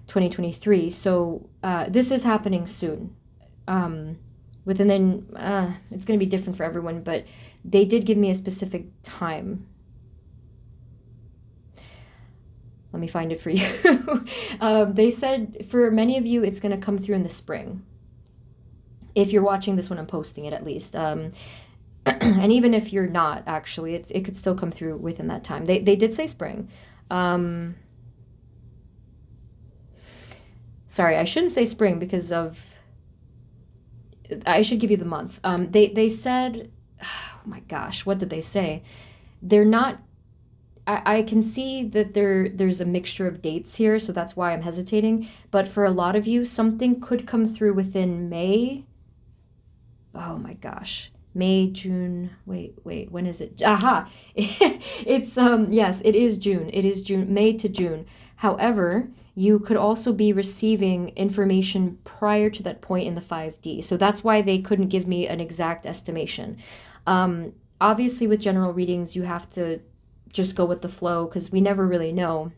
2023. So this is happening soon. It's going to be different for everyone, but they did give me a specific time. Let me find it for you. They said for many of you, it's going to come through in the spring. If you're watching this when I'm posting it, at least. And even if you're not, actually, it could still come through within that time. They did say spring. Sorry, I shouldn't say spring because of... I should give you the month. They said... Oh my gosh, what did they say? They're not... I can see that there's a mixture of dates here, so that's why I'm hesitating. But for a lot of you, something could come through within May. Oh my gosh. May, June, wait, when is it? Aha! It's, yes, it is June. It is June, May to June. However, you could also be receiving information prior to that point in the 5D. So that's why they couldn't give me an exact estimation. Obviously, with general readings, you have to just go with the flow because we never really know.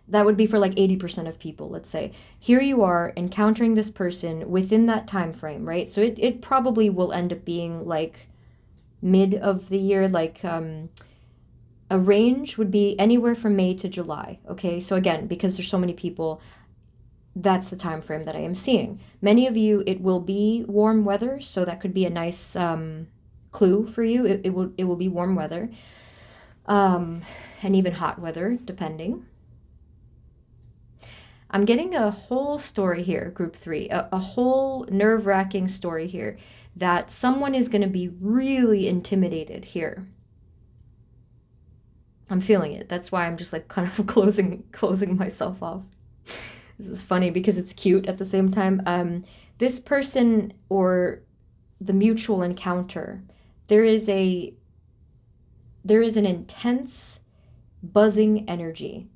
That would be for like 80% of people, let's say. Here you are encountering this person within that time frame, right? So it probably will end up being like mid of the year, like a range would be anywhere from May to July. Okay, so again, because there's so many people, that's the time frame that I am seeing. Many of you, it will be warm weather, so that could be a nice clue for you. It will be warm weather, and even hot weather, depending. I'm getting a whole story here, group 3, a whole nerve-wracking story here, that someone is going to be really intimidated here. I'm feeling it. That's why I'm just like kind of closing myself off. This is funny because it's cute at the same time. This person or the mutual encounter, there is an intense buzzing energy.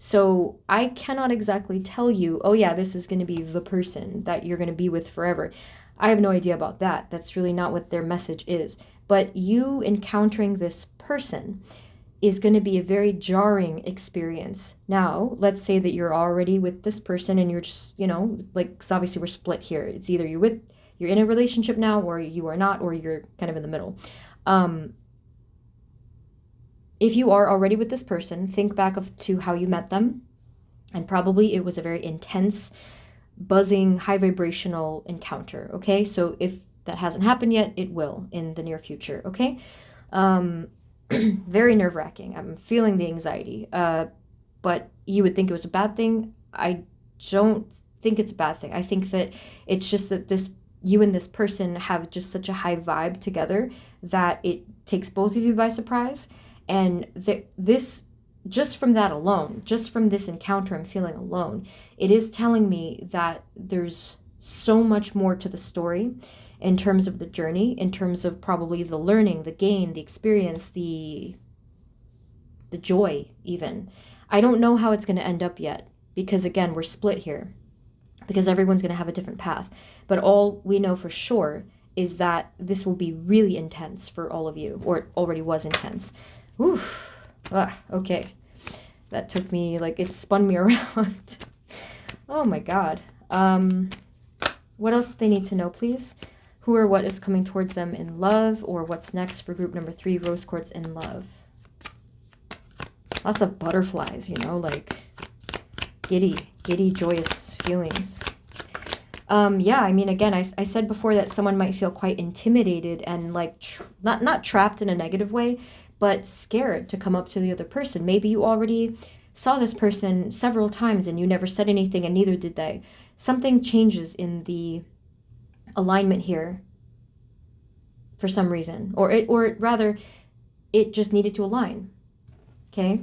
So I cannot exactly tell you, oh yeah, this is going to be the person that you're going to be with forever. I have no idea about that. That's really not what their message is. But you encountering this person is going to be a very jarring experience. Now, let's say that you're already with this person and you're just, like, 'cause obviously we're split here. It's either you're in a relationship now, or you are not, or you're kind of in the middle. If you are already with this person, think back to how you met them, and probably it was a very intense, buzzing, high vibrational encounter, okay? So if that hasn't happened yet, it will in the near future, okay? Very nerve-wracking. I'm feeling the anxiety, but you would think it was a bad thing. I don't think it's a bad thing. I think that it's just that you and this person have just such a high vibe together that it takes both of you by surprise. And this, just from that alone, just from this encounter I'm feeling alone, it is telling me that there's so much more to the story in terms of the journey, in terms of probably the learning, the gain, the experience, the joy even. I don't know how it's going to end up yet, because again, we're split here, because everyone's going to have a different path. But all we know for sure is that this will be really intense for all of you, or it already was intense. Oof. Okay. That took me, it spun me around. Oh my God. What else do they need to know, please? Who or what is coming towards them in love, or what's next for group number 3, rose quartz in love? Lots of butterflies, giddy, joyous feelings. Yeah, I mean, again, I said before that someone might feel quite intimidated and not trapped in a negative way, but scared to come up to the other person. Maybe you already saw this person several times and you never said anything, and neither did they. Something changes in the alignment here for some reason, or rather, it just needed to align. Okay.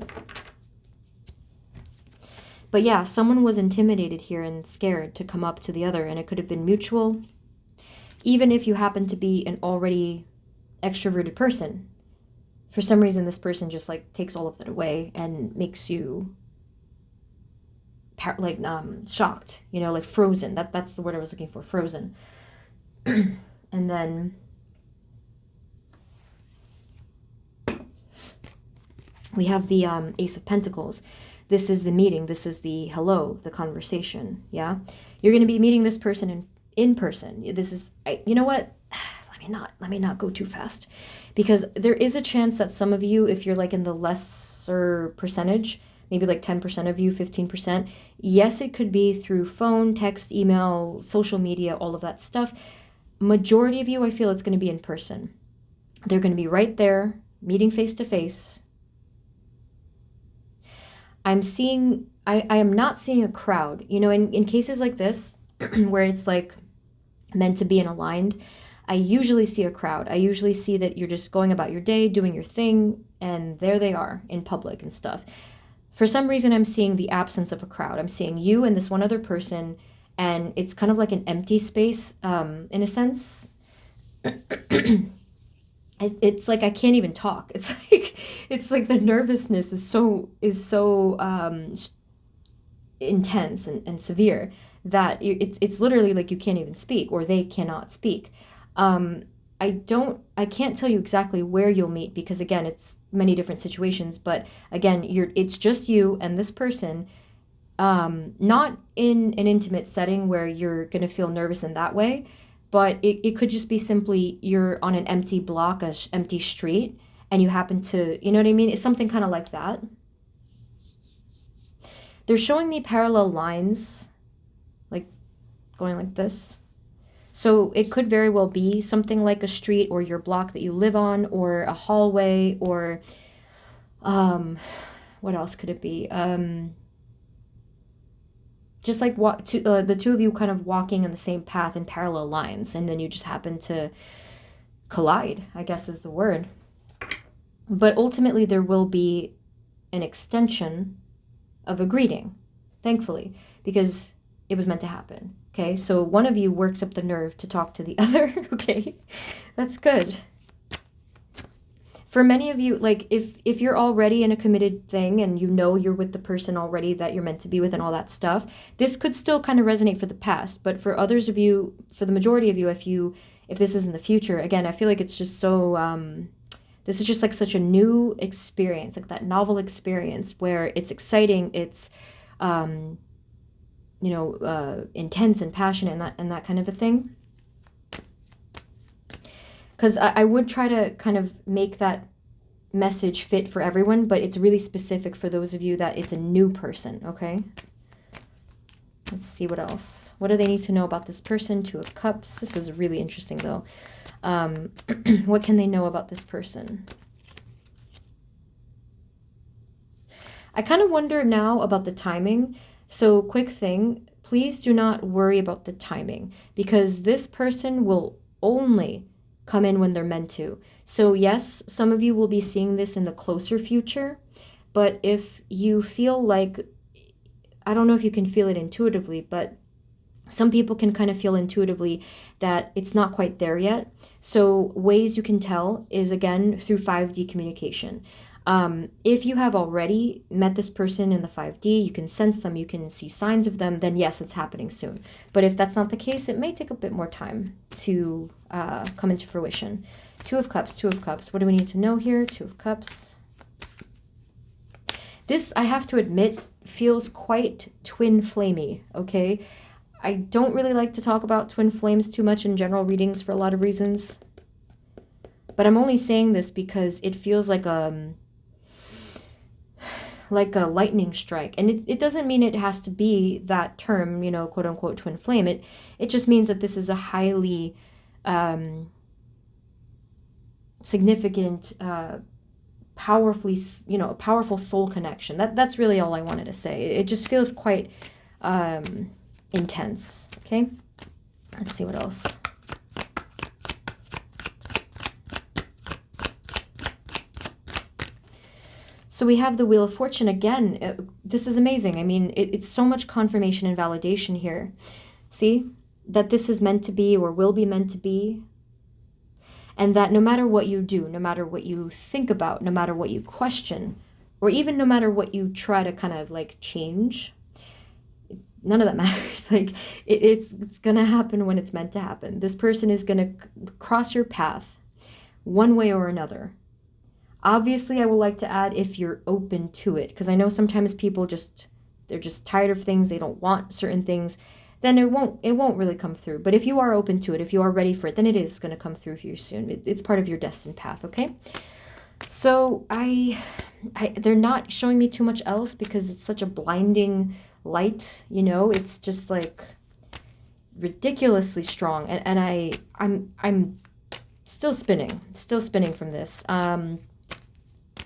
But yeah, someone was intimidated here and scared to come up to the other, and it could have been mutual. Even if you happen to be an already extroverted person, for some reason this person just takes all of that away and makes you shocked, frozen. That's the word I was looking for, frozen. And then we have the Ace of Pentacles. This is the meeting. This is the hello, the conversation. Yeah, you're going to be meeting this person in person. This is, you know what? Let me not go too fast, because there is a chance that some of you, if you're in the lesser percentage, maybe 10% of you, 15%, yes, it could be through phone, text, email, social media, all of that stuff. Majority of you, I feel it's going to be in person. They're going to be right there, meeting face to face. I am not seeing a crowd. In cases like this, where it's meant to be in aligned, I usually see a crowd. I usually see that you're just going about your day, doing your thing, and there they are in public and stuff. For some reason, I'm seeing the absence of a crowd. I'm seeing you and this one other person, and it's kind of like an empty space, in a sense. It's I can't even talk. It's like the nervousness is so intense and severe that it's literally you can't even speak, or they cannot speak. I can't tell you exactly where you'll meet, because again, it's many different situations, but again, it's just you and this person. Not in an intimate setting where you're going to feel nervous in that way, but it could just be simply you're on an empty block, empty street, and you happen to, you know what I mean? It's something kind of like that. They're showing me parallel lines, like going like this. So it could very well be something like a street or your block that you live on, or a hallway, or what else could it be? Just like the two of you kind of walking in the same path in parallel lines, and then you just happen to collide, I guess is the word. But ultimately there will be an extension of a greeting, thankfully, because it was meant to happen. Okay, so one of you works up the nerve to talk to the other. Okay, that's good. For many of you, like if you're already in a committed thing and you know you're with the person already that you're meant to be with and all that stuff, this could still kind of resonate for the past. But for others of you, for the majority of you, if this is in the future, again, I feel like it's just so this is just like such a new experience, like that novel experience where it's exciting, it's intense and passionate and that kind of a thing. Because I would try to kind of make that message fit for everyone, but it's really specific for those of you that it's a new person, okay? Let's see what else. What do they need to know about this person? Two of Cups. This is really interesting, though. What can they know about this person? I kind of wonder now about the timing. So quick thing, please do not worry about the timing, because this person will only come in when they're meant to. So yes, some of you will be seeing this in the closer future, but if you feel like, I don't know if you can feel it intuitively, but some people can kind of feel intuitively that it's not quite there yet. So ways you can tell is, again, through 5D communication. If you have already met this person in the 5D, you can sense them, you can see signs of them, then yes, it's happening soon. But if that's not the case, it may take a bit more time to come into fruition. Two of Cups, Two of Cups. What do we need to know here? Two of Cups. This, I have to admit, feels quite twin flamey, okay? I don't really like to talk about twin flames too much in general readings for a lot of reasons. But I'm only saying this because it feels like a lightning strike. And it doesn't mean it has to be that term, you know, quote unquote twin flame. It just means that this is a highly significant, powerfully, you know, a powerful soul connection. That's really all I wanted to say. It just feels quite intense. Okay, let's see what else. So we have the Wheel of Fortune again. This is amazing. I mean, it's so much confirmation and validation here. See, that this is meant to be or will be meant to be. And that no matter what you do, no matter what you think about, no matter what you question, or even no matter what you try to kind of like change, none of that matters. Like it's going to happen when it's meant to happen. This person is going to cross your path one way or another. Obviously, I would like to add if you're open to it, because I know sometimes people they're just tired of things, they don't want certain things, then it won't really come through. But if you are open to it, if you are ready for it, then it is going to come through for you soon. It's part of your destined path, okay? So they're not showing me too much else because it's such a blinding light, you know? It's just like ridiculously strong, and I'm still spinning from this.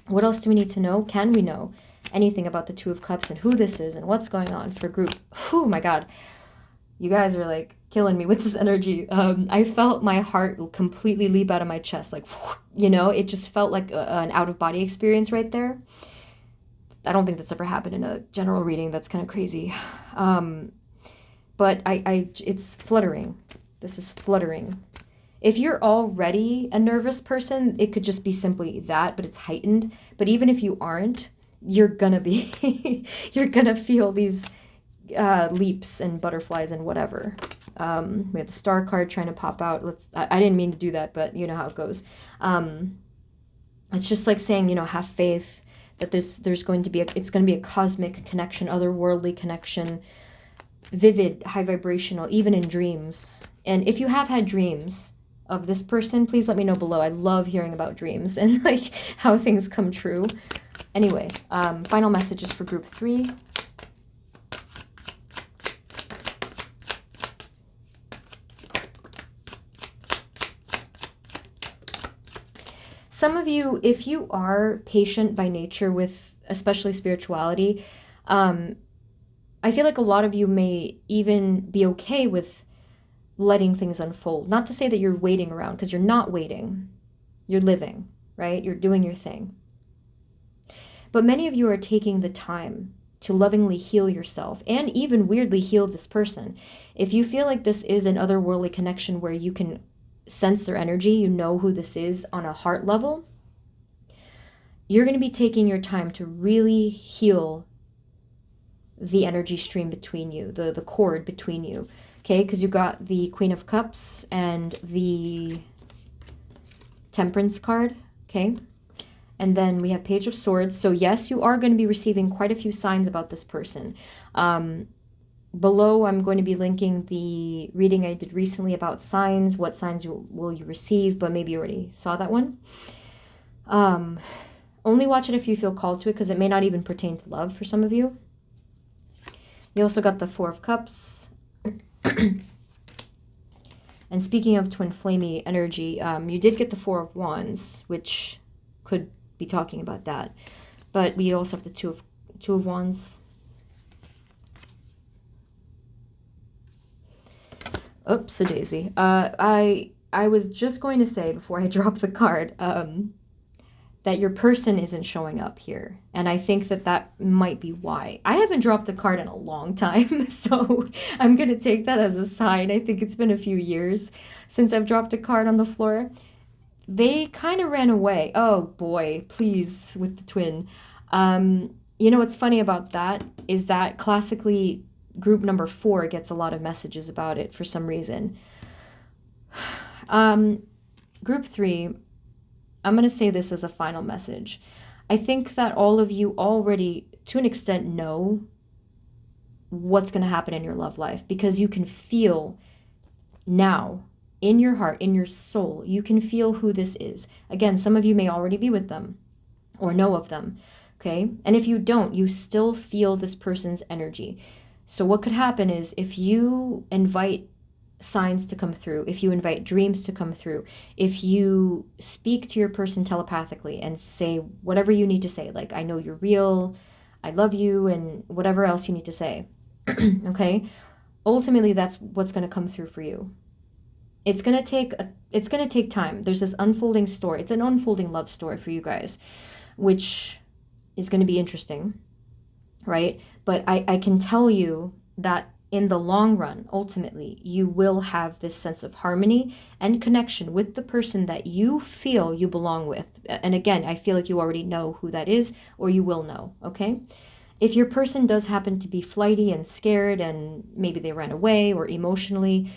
What else do we need to know? Can we know anything about the Two of Cups and who this is and what's going on for group? Oh my God. You guys are like killing me with this energy. I felt my heart completely leap out of my chest. Like, you know, it just felt like an out-of-body experience right there. I don't think that's ever happened in a general reading. That's kind of crazy. But it's fluttering. This is fluttering. If you're already a nervous person, it could just be simply that, but it's heightened. But even if you aren't, you're gonna be, you're gonna feel these leaps and butterflies and whatever. We have the Star card trying to pop out. I didn't mean to do that, but you know how it goes. It's just like saying, you know, have faith. that there's going to be it's going to be a cosmic connection, otherworldly connection, vivid, high vibrational, even in dreams. And if you have had dreams of this person, please let me know below. I love hearing about dreams and like how things come true. Anyway, final messages for group 3. Some of you, if you are patient by nature with especially spirituality, I feel like a lot of you may even be okay with letting things unfold. Not to say that you're waiting around, because you're not waiting. You're living, right? You're doing your thing. But many of you are taking the time to lovingly heal yourself and even weirdly heal this person. If you feel like this is an otherworldly connection where you can sense their energy, you know who this is on a heart level, you're going to be taking your time to really heal the energy stream between you, the cord between you, okay? Because you got the Queen of Cups and the Temperance card, okay? And then we have Page of Swords. So yes, you are going to be receiving quite a few signs about this person. Below, I'm going to be linking the reading I did recently about signs. What signs will you receive? But maybe you already saw that one. Only watch it if you feel called to it, because it may not even pertain to love for some of you. You also got the Four of Cups. And speaking of twin flamey energy, you did get the Four of Wands, which could be talking about that. But we also have the Two of Wands. Oops, a daisy. I was just going to say before I drop the card that your person isn't showing up here. And I think that might be why. I haven't dropped a card in a long time, so I'm going to take that as a sign. I think it's been a few years since I've dropped a card on the floor. They kind of ran away. Oh boy, please, with the twin. You know what's funny about that is that classically group number 4 gets a lot of messages about it for some reason. Group 3, I'm going to say this as a final message. I think that all of you already, to an extent, know what's going to happen in your love life, because you can feel now in your heart, in your soul, you can feel who this is. Again, some of you may already be with them or know of them, okay? And if you don't, you still feel this person's energy. So what could happen is if you invite signs to come through, if you invite dreams to come through, if you speak to your person telepathically and say whatever you need to say, like, I know you're real, I love you, and whatever else you need to say, okay? Ultimately, that's what's going to come through for you. It's going to take time. There's this unfolding story. It's an unfolding love story for you guys, which is going to be interesting, right? But I can tell you that in the long run, ultimately, you will have this sense of harmony and connection with the person that you feel you belong with. And again, I feel like you already know who that is, or you will know, okay? If your person does happen to be flighty and scared, and maybe they ran away or emotionally,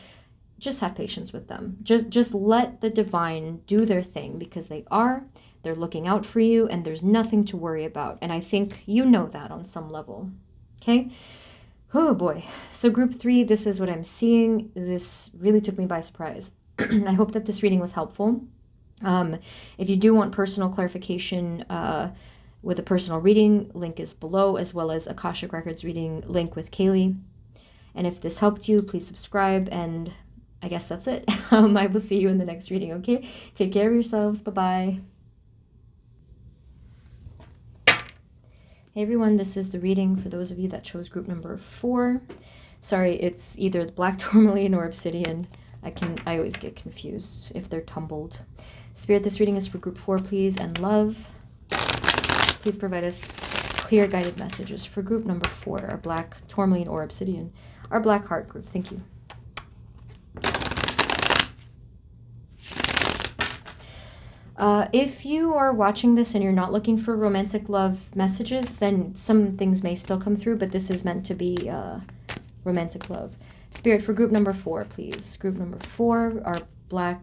just have patience with them. Just let the divine do their thing, because they're looking out for you, and there's nothing to worry about. And I think you know that on some level, okay? Oh boy. So group 3, this is what I'm seeing. This really took me by surprise. I hope that this reading was helpful. If you do want personal clarification with a personal reading, link is below, as well as Akashic Records reading link with Kaylee. And if this helped you, please subscribe, and I guess that's it. I will see you in the next reading, okay? Take care of yourselves. Bye-bye. Hey everyone, this is the reading for those of you that chose group number 4. Sorry, it's either the black tourmaline or obsidian. I always get confused if they're tumbled. Spirit, this reading is for group 4, please, and love. Please provide us clear guided messages for group number 4, our black tourmaline or obsidian, our black heart group. Thank you. If you are watching this and you're not looking for romantic love messages, then some things may still come through, but this is meant to be romantic love. Spirit, for group number 4, please. Group number 4, our black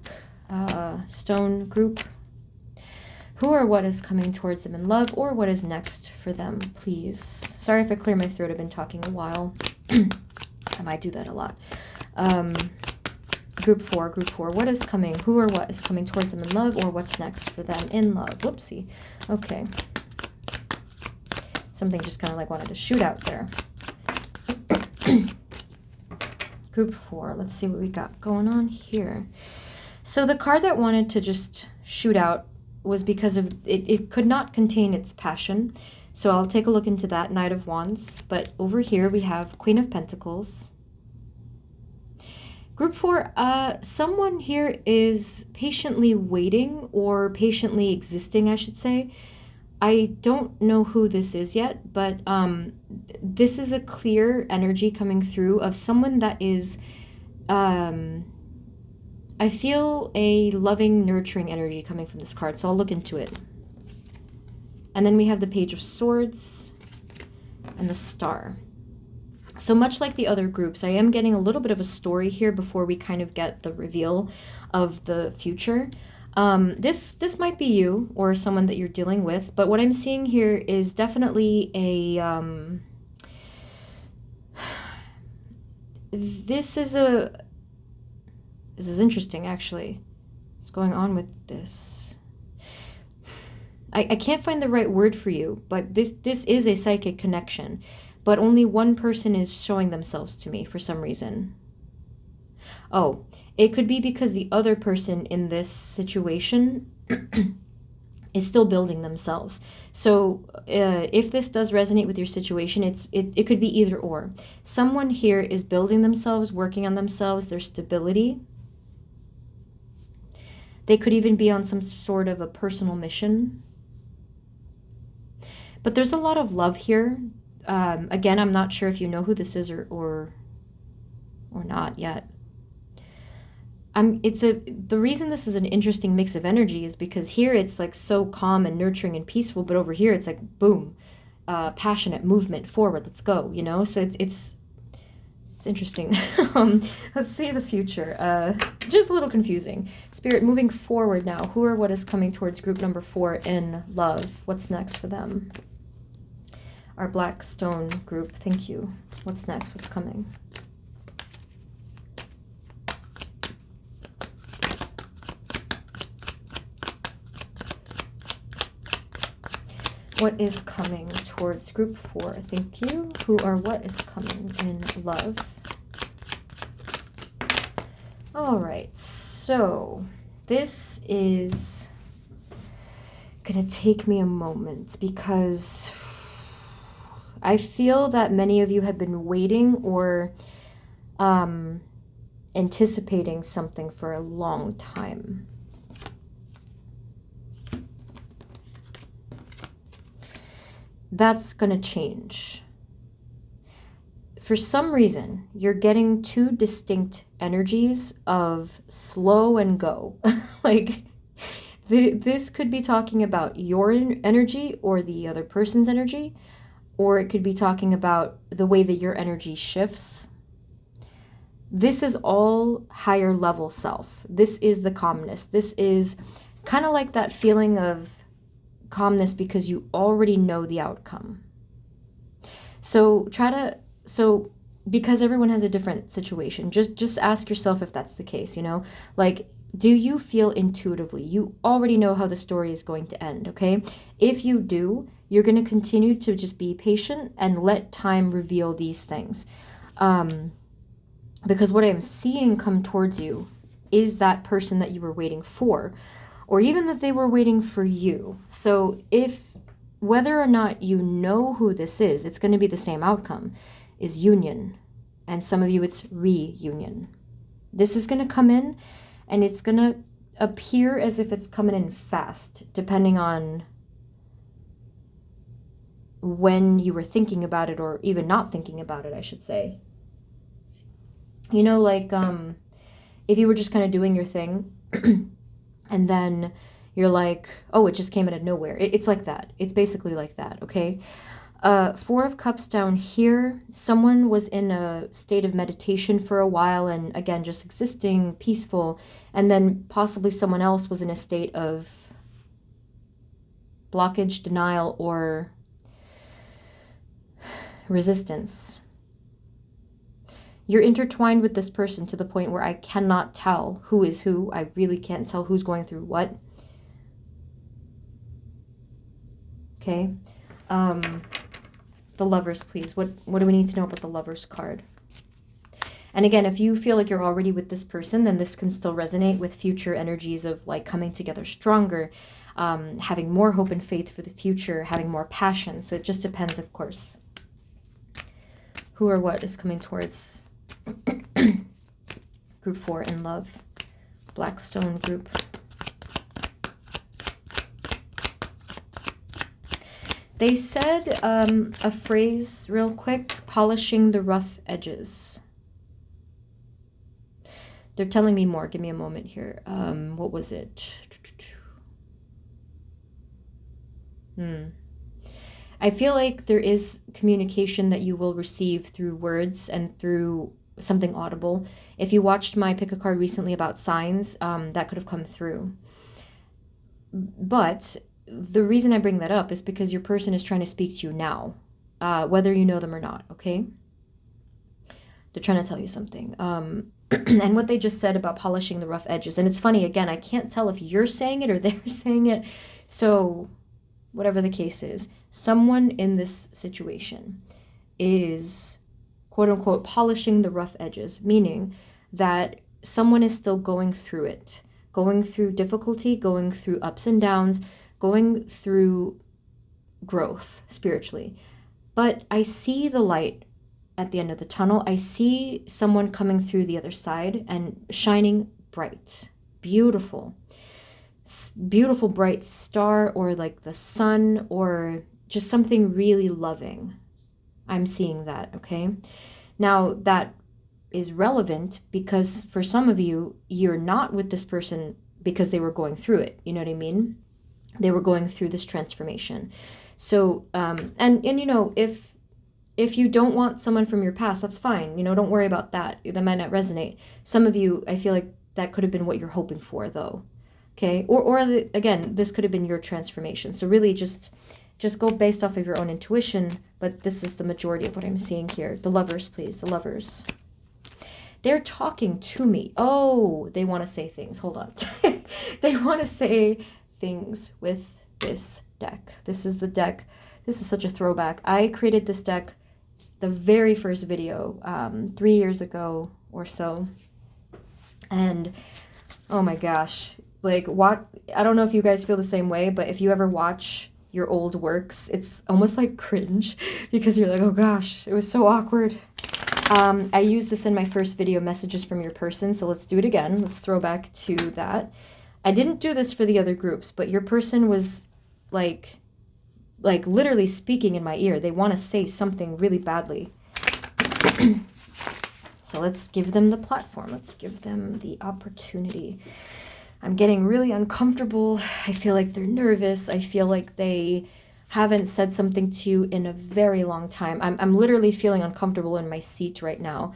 stone group. Who or what is coming towards them in love, or what is next for them, please? Sorry if I clear my throat. I've been talking a while. I might do that a lot. Group four. What is coming? Who or what is coming towards them in love, or what's next for them in love? Whoopsie. Okay. Something just kind of like wanted to shoot out there. Group four. Let's see what we got going on here. So the card that wanted to just shoot out was because of it could not contain its passion. So I'll take a look into that. Knight of Wands. But over here we have Queen of Pentacles. Group four, someone here is patiently waiting, or patiently existing, I should say. I don't know who this is yet, but this is a clear energy coming through of someone that is, I feel a loving, nurturing energy coming from this card, so I'll look into it. And then we have the Page of Swords and the Star. So much like the other groups, I am getting a little bit of a story here before we kind of get the reveal of the future. This might be you or someone that you're dealing with, but what I'm seeing here is definitely a, this is interesting, actually. What's going on with this? I can't find the right word for you, but this is a psychic connection, but only one person is showing themselves to me for some reason. Oh, it could be because the other person in this situation is still building themselves. So if this does resonate with your situation, it could be either or. Someone here is building themselves, working on themselves, their stability. They could even be on some sort of a personal mission. But there's a lot of love here. Again, I'm not sure if you know who this is or not yet. The reason this is an interesting mix of energy is because here it's like so calm and nurturing and peaceful, but over here it's like boom, passionate movement forward. Let's go, you know. So it's interesting. Let's see the future. Just a little confusing. Spirit, moving forward now. Who or what is coming towards group number 4 in love? What's next for them? Our Black Stone group. Thank you. What's next? What's coming? What is coming towards group 4? Thank you. Who or what is coming in love? All right, so this is gonna take me a moment because I feel that many of you have been waiting or anticipating something for a long time. That's going to change. For some reason, you're getting two distinct energies of slow and go. Like, this could be talking about your energy or the other person's energy, or it could be talking about the way that your energy shifts. This is all higher level self. This is the calmness. This is kind of like that feeling of calmness because you already know the outcome. So because everyone has a different situation, just ask yourself if that's the case, you know? Like, do you feel intuitively? You already know how the story is going to end, okay? If you do, you're going to continue to just be patient and let time reveal these things. Because what I'm seeing come towards you is that person that you were waiting for, or even that they were waiting for you. So whether or not you know who this is, it's going to be the same outcome, is union. And some of you, it's reunion. This is going to come in, and it's going to appear as if it's coming in fast, depending on when you were thinking about it, or even not thinking about it, I should say. You know, like, if you were just kind of doing your thing, and then you're like, oh, it just came out of nowhere. It's like that. It's basically like that, okay? 4 of Cups down here. Someone was in a state of meditation for a while and, again, just existing, peaceful. And then possibly someone else was in a state of blockage, denial, or resistance. You're intertwined with this person to the point where I cannot tell who is who. I really can't tell who's going through what. Okay. The Lovers, please. What do we need to know about the Lovers card? And again, if you feel like you're already with this person, then this can still resonate with future energies of like coming together stronger, having more hope and faith for the future, having more passion. So it just depends, of course. Who or what is coming towards group 4 in love? Blackstone group. They said a phrase real quick, polishing the rough edges. They're telling me more. Give me a moment here. What was it? I feel like there is communication that you will receive through words and through something audible. If you watched my pick a card recently about signs, that could have come through. But the reason I bring that up is because your person is trying to speak to you now, whether you know them or not, okay? They're trying to tell you something. And what they just said about polishing the rough edges. And it's funny, again, I can't tell if you're saying it or they're saying it. So whatever the case is, someone in this situation is, quote unquote, polishing the rough edges, meaning that someone is still going through it, going through difficulty, going through ups and downs, going through growth spiritually. But I see the light at the end of the tunnel. I see someone coming through the other side and shining bright, beautiful, beautiful bright star, or like the sun, or just something really loving. I'm seeing that, okay? Now that is relevant because for some of you, you're not with this person because they were going through it. You know what I mean? They were going through this transformation. So, and you know, if you don't want someone from your past, that's fine. You know, don't worry about that. That might not resonate. Some of you, I feel like that could have been what you're hoping for, though. Okay? Again, this could have been your transformation. So really just go based off of your own intuition, but this is the majority of what I'm seeing here. The Lovers, please. The Lovers. They're talking to me. Oh, they want to say things. Hold on. They want to say things with this deck. This is the deck. This is such a throwback. I created this deck the very first video 3 years ago or so. And oh my gosh, like what, I don't know if you guys feel the same way, but if you ever watch your old works, it's almost like cringe because you're like, oh gosh, it was so awkward. I used this in my first video, Messages from Your Person, so let's do it again. Let's throw back to that. I didn't do this for the other groups, but your person was like literally speaking in my ear. They want to say something really badly. So let's give them the platform. Let's give them the opportunity. I'm getting really uncomfortable. I feel like they're nervous. I feel like they haven't said something to you in a very long time. I'm literally feeling uncomfortable in my seat right now.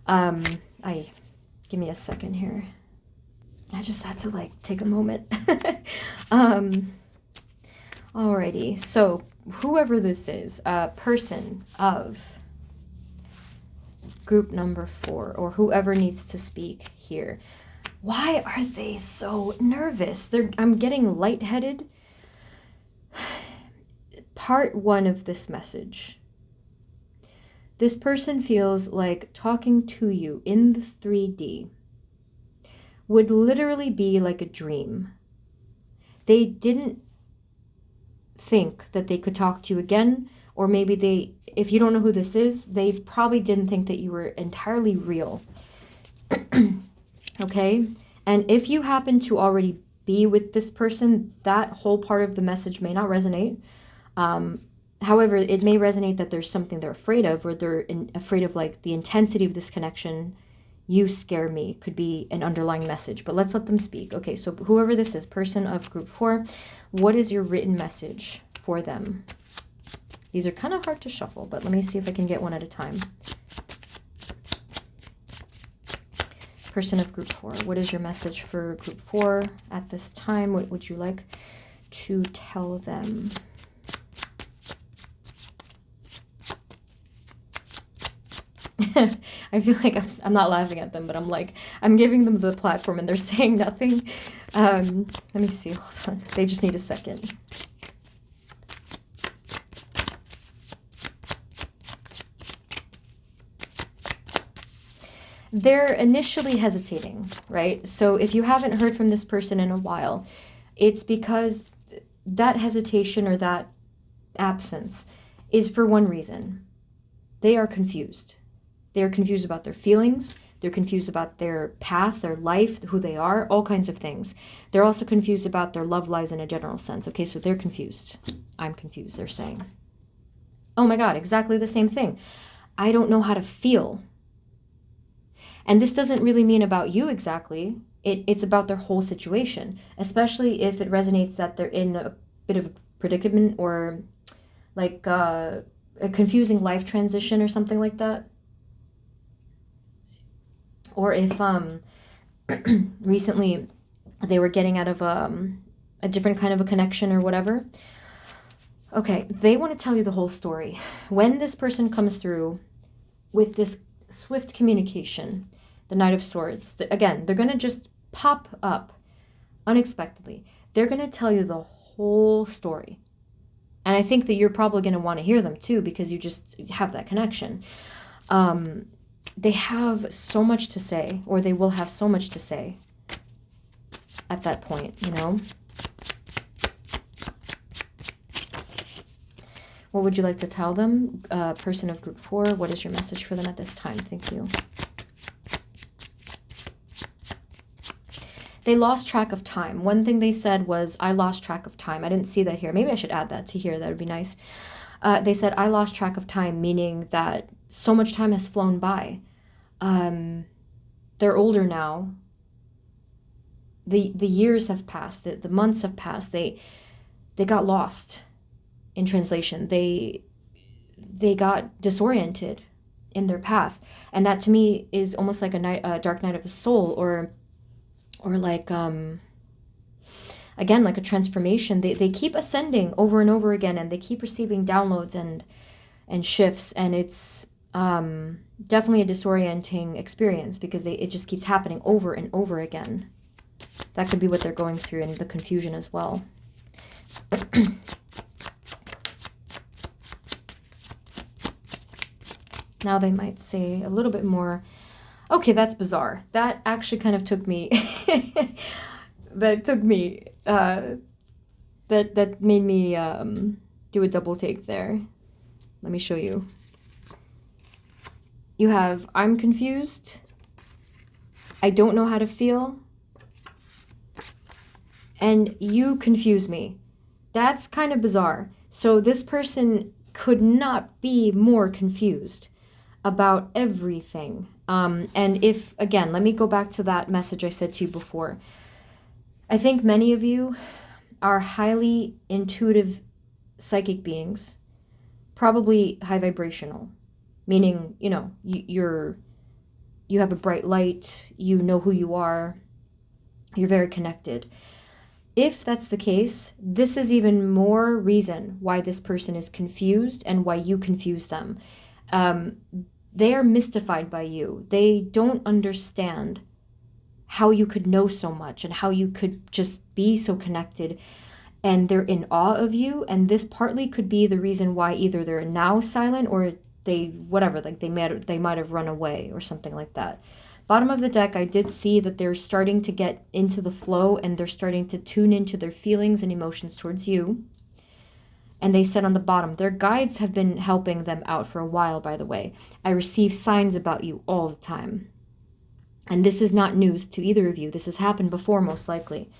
Give me a second here. I just had to like take a moment. Alrighty, so whoever this is, person of group number 4, or whoever needs to speak here, why are they so nervous? I'm getting lightheaded. Part 1 of this message. This person feels like talking to you in the 3D would literally be like a dream. They didn't think that they could talk to you again, or maybe if you don't know who this is, they probably didn't think that you were entirely real. Okay? And if you happen to already be with this person, that whole part of the message may not resonate. However, it may resonate that there's something they're afraid of, or they're afraid of like the intensity of this connection. You scare me could be an underlying message, but let's let them speak. Okay, so whoever this is, person of group 4, what is your written message for them? These are kind of hard to shuffle, but let me see if I can get one at a time. Person of group 4, what is your message for group 4 at this time? What would you like to tell them? I feel like I'm not laughing at them, but I'm like, I'm giving them the platform and they're saying nothing. Let me see, hold on. They just need a second. They're initially hesitating, right? So if you haven't heard from this person in a while, it's because that hesitation or that absence is for one reason. They are confused. They're confused about their feelings. They're confused about their path, their life, who they are, all kinds of things. They're also confused about their love lives in a general sense. Okay, so they're confused. I'm confused, they're saying. Oh my God, exactly the same thing. I don't know how to feel. And this doesn't really mean about you exactly. It's about their whole situation, especially if it resonates that they're in a bit of a predicament or like a confusing life transition or something like that. Or if recently they were getting out of a different kind of a connection or whatever. Okay, they want to tell you the whole story. When this person comes through with this swift communication, the Knight of Swords, again, they're going to just pop up unexpectedly. They're going to tell you the whole story. And I think that you're probably going to want to hear them too, because you just have that connection. They have so much to say, or they will have so much to say at that point, you know? What would you like to tell them? Person of group 4, what is your message for them at this time? Thank you. They lost track of time. One thing they said was, I lost track of time. I didn't see that here. Maybe I should add that to here. That would be nice. They said, I lost track of time, meaning that so much time has flown by. They're older now. The years have passed. The months have passed. They got lost in translation. They got disoriented in their path. And that to me is almost like a dark night of the soul, or like, again, like a transformation. They keep ascending over and over again, and they keep receiving downloads and shifts, and it's definitely a disorienting experience because it just keeps happening over and over again. That could be what they're going through, and the confusion as well. Now they might say a little bit more. Okay, that's bizarre. That actually kind of took me, that made me do a double take there. Let me show you. You have, I'm confused. I don't know how to feel. And you confuse me. That's kind of bizarre. So this person could not be more confused about everything. And if, again, let me go back to that message I said to you before. I think many of you are highly intuitive psychic beings, probably high vibrational, meaning, you know, you have a bright light, you know who you are, you're very connected. If that's the case, this is even more reason why this person is confused and why you confuse them. They are mystified by you. They don't understand how you could know so much and how you could just be so connected. And they're in awe of you. And this partly could be the reason why either they're now silent or they might have run away or something like that. Bottom of the deck, I did see that they're starting to get into the flow and they're starting to tune into their feelings and emotions towards you. And they said on the bottom, their guides have been helping them out for a while, by the way. I receive signs about you all the time. And this is not news to either of you. This has happened before, most likely.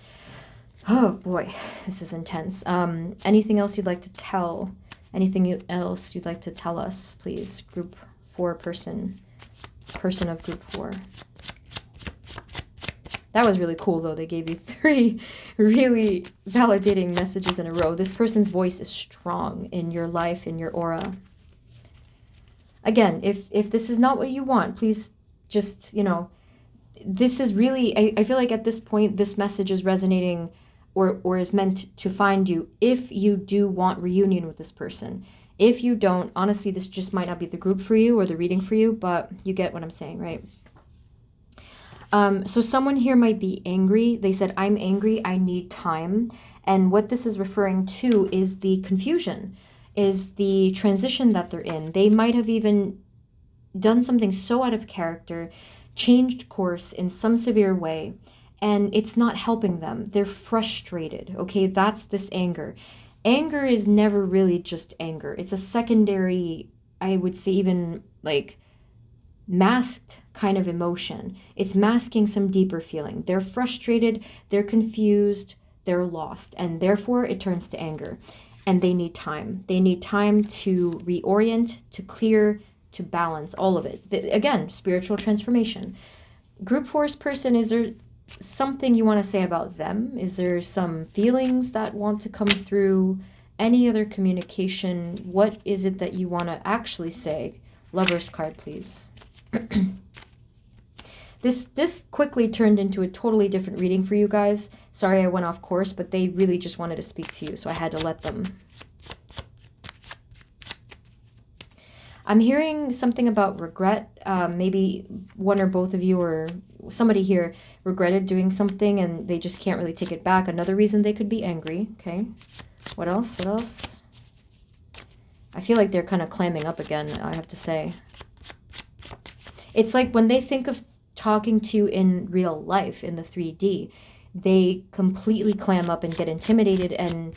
Oh, boy, this is intense. Anything else you'd like to tell? Anything else you'd like to tell us, please? Group 4 person of group 4. That was really cool, though. They gave you 3 really validating messages in a row. This person's voice is strong in your life, in your aura. Again, if this is not what you want, please just, you know, this is really, I feel like at this point, this message is resonating or is meant to find you if you do want reunion with this person. If you don't, honestly, this just might not be the group for you or the reading for you, but you get what I'm saying, right? So someone here might be angry. They said, I'm angry, I need time. And what this is referring to is the confusion, is the transition that they're in. They might have even done something so out of character, changed course in some severe way, and it's not helping them. They're frustrated, okay? That's this anger. Anger is never really just anger. It's a secondary, I would say even like masked kind of emotion. It's masking some deeper feeling. They're frustrated, they're confused, they're lost, and therefore it turns to anger. And they need time. They need time to reorient, to clear, to balance, all of it. Again, spiritual transformation. Group force person, is there something you want to say about them? Is there some feelings that want to come through? Any other communication? What is it that you want to actually say? Lover's card, please. This quickly turned into a totally different reading for you guys. Sorry I went off course, but they really just wanted to speak to you, so I had to let them. I'm hearing something about regret. Maybe one or both of you or somebody here regretted doing something and they just can't really take it back. Another reason they could be angry. Okay. What else? What else? I feel like they're kind of clamming up again, I have to say. It's like when they think of talking to you in real life, in the 3D, they completely clam up and get intimidated and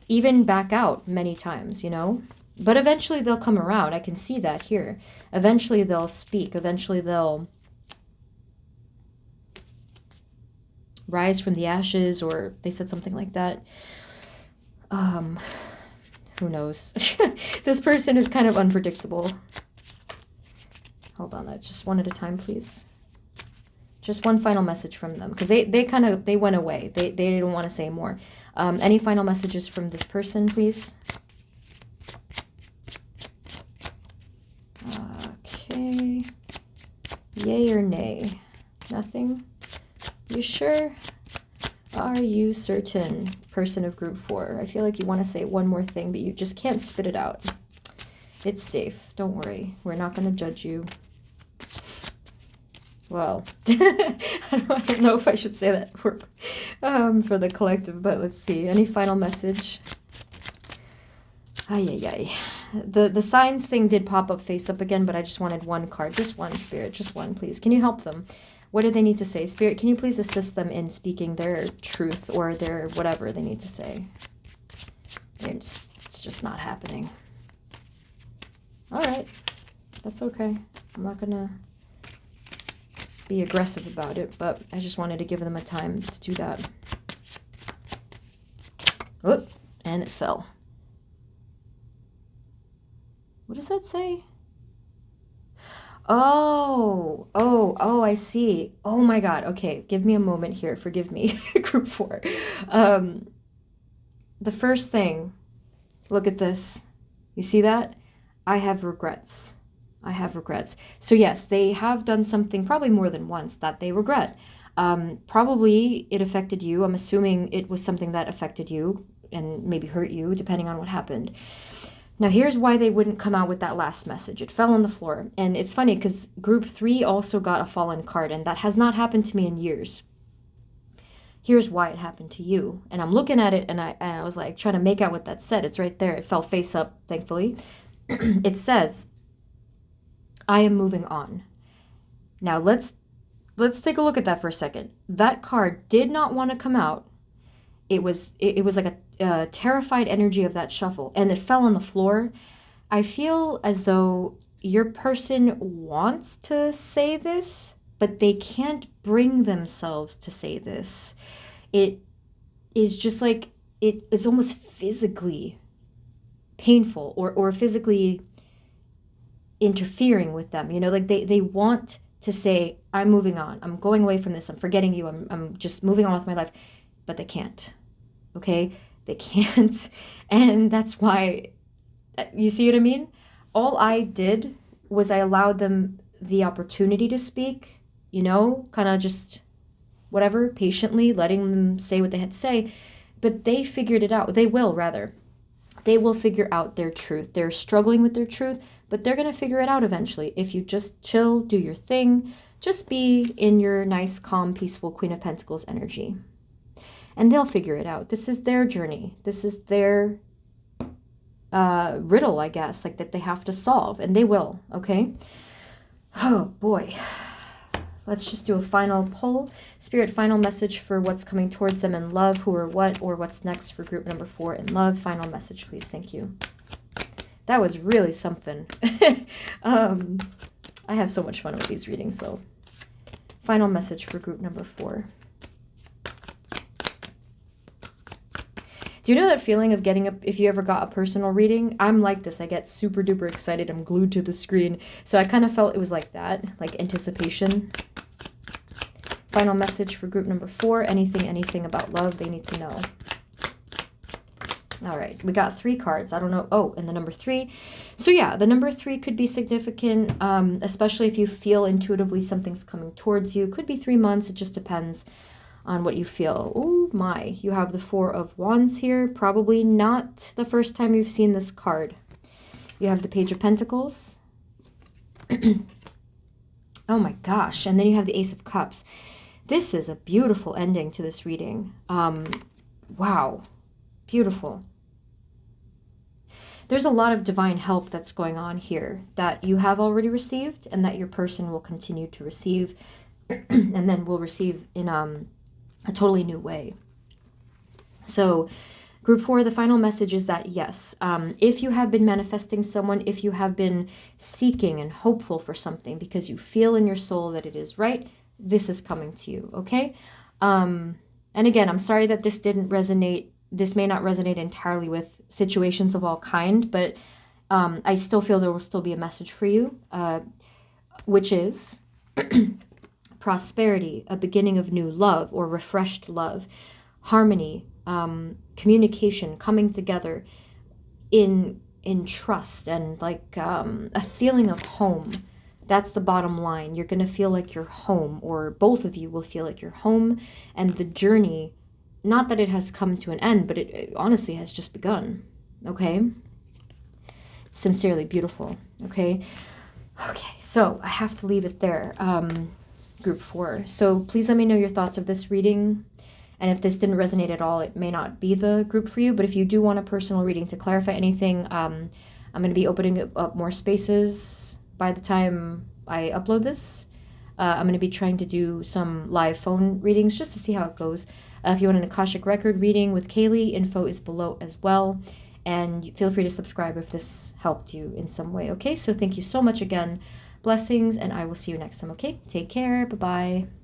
even back out many times, you know? But eventually they'll come around. I can see that here. Eventually they'll speak. Eventually they'll rise from the ashes, or they said something like that. Who knows? This person is kind of unpredictable. Hold on, that's just one at a time, please. Just one final message from them, because they went away. They didn't want to say more. Any final messages from this person, please? Okay. Yay or nay? Nothing? You sure? Are you certain? Person of group 4. I feel like you want to say one more thing, but you just can't spit it out. It's safe. Don't worry. We're not going to judge you. Well, I don't know if I should say that for the collective, but let's see. Any final message? Ay, ay, ay. The signs thing did pop up face up again, but I just wanted one card. Just one, Spirit. Just one, please. Can you help them? What do they need to say? Spirit, can you please assist them in speaking their truth or their whatever they need to say? It's just not happening. All right. That's okay. I'm not going to be aggressive about it, but I just wanted to give them a time to do that. Oh, and it fell. What does that say? Oh, I see. Oh my God. Okay, give me a moment here. Forgive me, group 4. The first thing, look at this. You see that? I have regrets. I have regrets. So yes, they have done something probably more than once that they regret. Probably it affected you. I'm assuming it was something that affected you and maybe hurt you, depending on what happened. Now, here's why they wouldn't come out with that last message. It fell on the floor. And it's funny because group 3 also got a fallen card, and that has not happened to me in years. Here's why it happened to you. And I'm looking at it, and I was like trying to make out what that said. It's right there. It fell face up, thankfully. It says, I am moving on. Now, let's take a look at that for a second. That card did not want to come out. It was like a terrified energy of that shuffle, and it fell on the floor. I feel as though your person wants to say this, but they can't bring themselves to say this. It is just like, it's almost physically painful or physically interfering with them. You know, like they want to say, I'm moving on. I'm going away from this. I'm forgetting you. I'm just moving on with my life. But they can't. Okay? They can't. And that's why, you see what I mean? All I did was I allowed them the opportunity to speak, you know, kind of just whatever, patiently letting them say what they had to say. but they figured it out. They will, rather. They will figure out their truth. They're struggling with their truth, but they're going to figure it out eventually. If you just chill, do your thing, just be in your nice, calm, peaceful Queen of Pentacles energy. And they'll figure it out. This is their journey. This is their riddle, I guess, like that they have to solve, and they will, okay? Oh, boy. Let's just do a final poll. Spirit, final message for what's coming towards them in love, who or what's next for group number 4 in love. Final message, please. Thank you. That was really something. I have so much fun with these readings, though. Final message for group number 4. Do you know that feeling of getting if you ever got a personal reading? I'm like this. I get super duper excited. I'm glued to the screen. So I kind of felt it was like that, like anticipation. Final message for group number 4. Anything about love they need to know. All right, we got 3 cards. I don't know. Oh, and the number 3. So yeah, the number 3 could be significant, especially if you feel intuitively something's coming towards you. Could be 3 months. It just depends on what you feel. Oh my, you have the 4 of Wands here. Probably not the first time you've seen this card. You have the Page of Pentacles. Oh my gosh, and then you have the Ace of Cups. This is a beautiful ending to this reading. Wow, beautiful. There's a lot of divine help that's going on here that you have already received and that your person will continue to receive and then will receive in a totally new way. So group 4, the final message is that yes, if you have been manifesting someone, if you have been seeking and hopeful for something because you feel in your soul that it is right, this is coming to you, okay? And again, I'm sorry that this didn't resonate. This may not resonate entirely with situations of all kind, but I still feel there will still be a message for you, which is prosperity, a beginning of new love or refreshed love, harmony, communication, coming together in trust, and like a feeling of home. That's the bottom line. You're going to feel like you're home, or both of you will feel like you're home, and the journey, not that it has come to an end, but it honestly has just begun, okay? Sincerely beautiful, okay? Okay, so I have to leave it there, group 4. So please let me know your thoughts of this reading, and if this didn't resonate at all, it may not be the group for you, but if you do want a personal reading to clarify anything, I'm going to be opening up more spaces by the time I upload this. I'm going to be trying to do some live phone readings just to see how it goes. If you want an Akashic Record reading with Kaylee, info is below as well. And feel free to subscribe if this helped you in some way, okay? So thank you so much again. Blessings, and I will see you next time, okay? Take care. Bye-bye.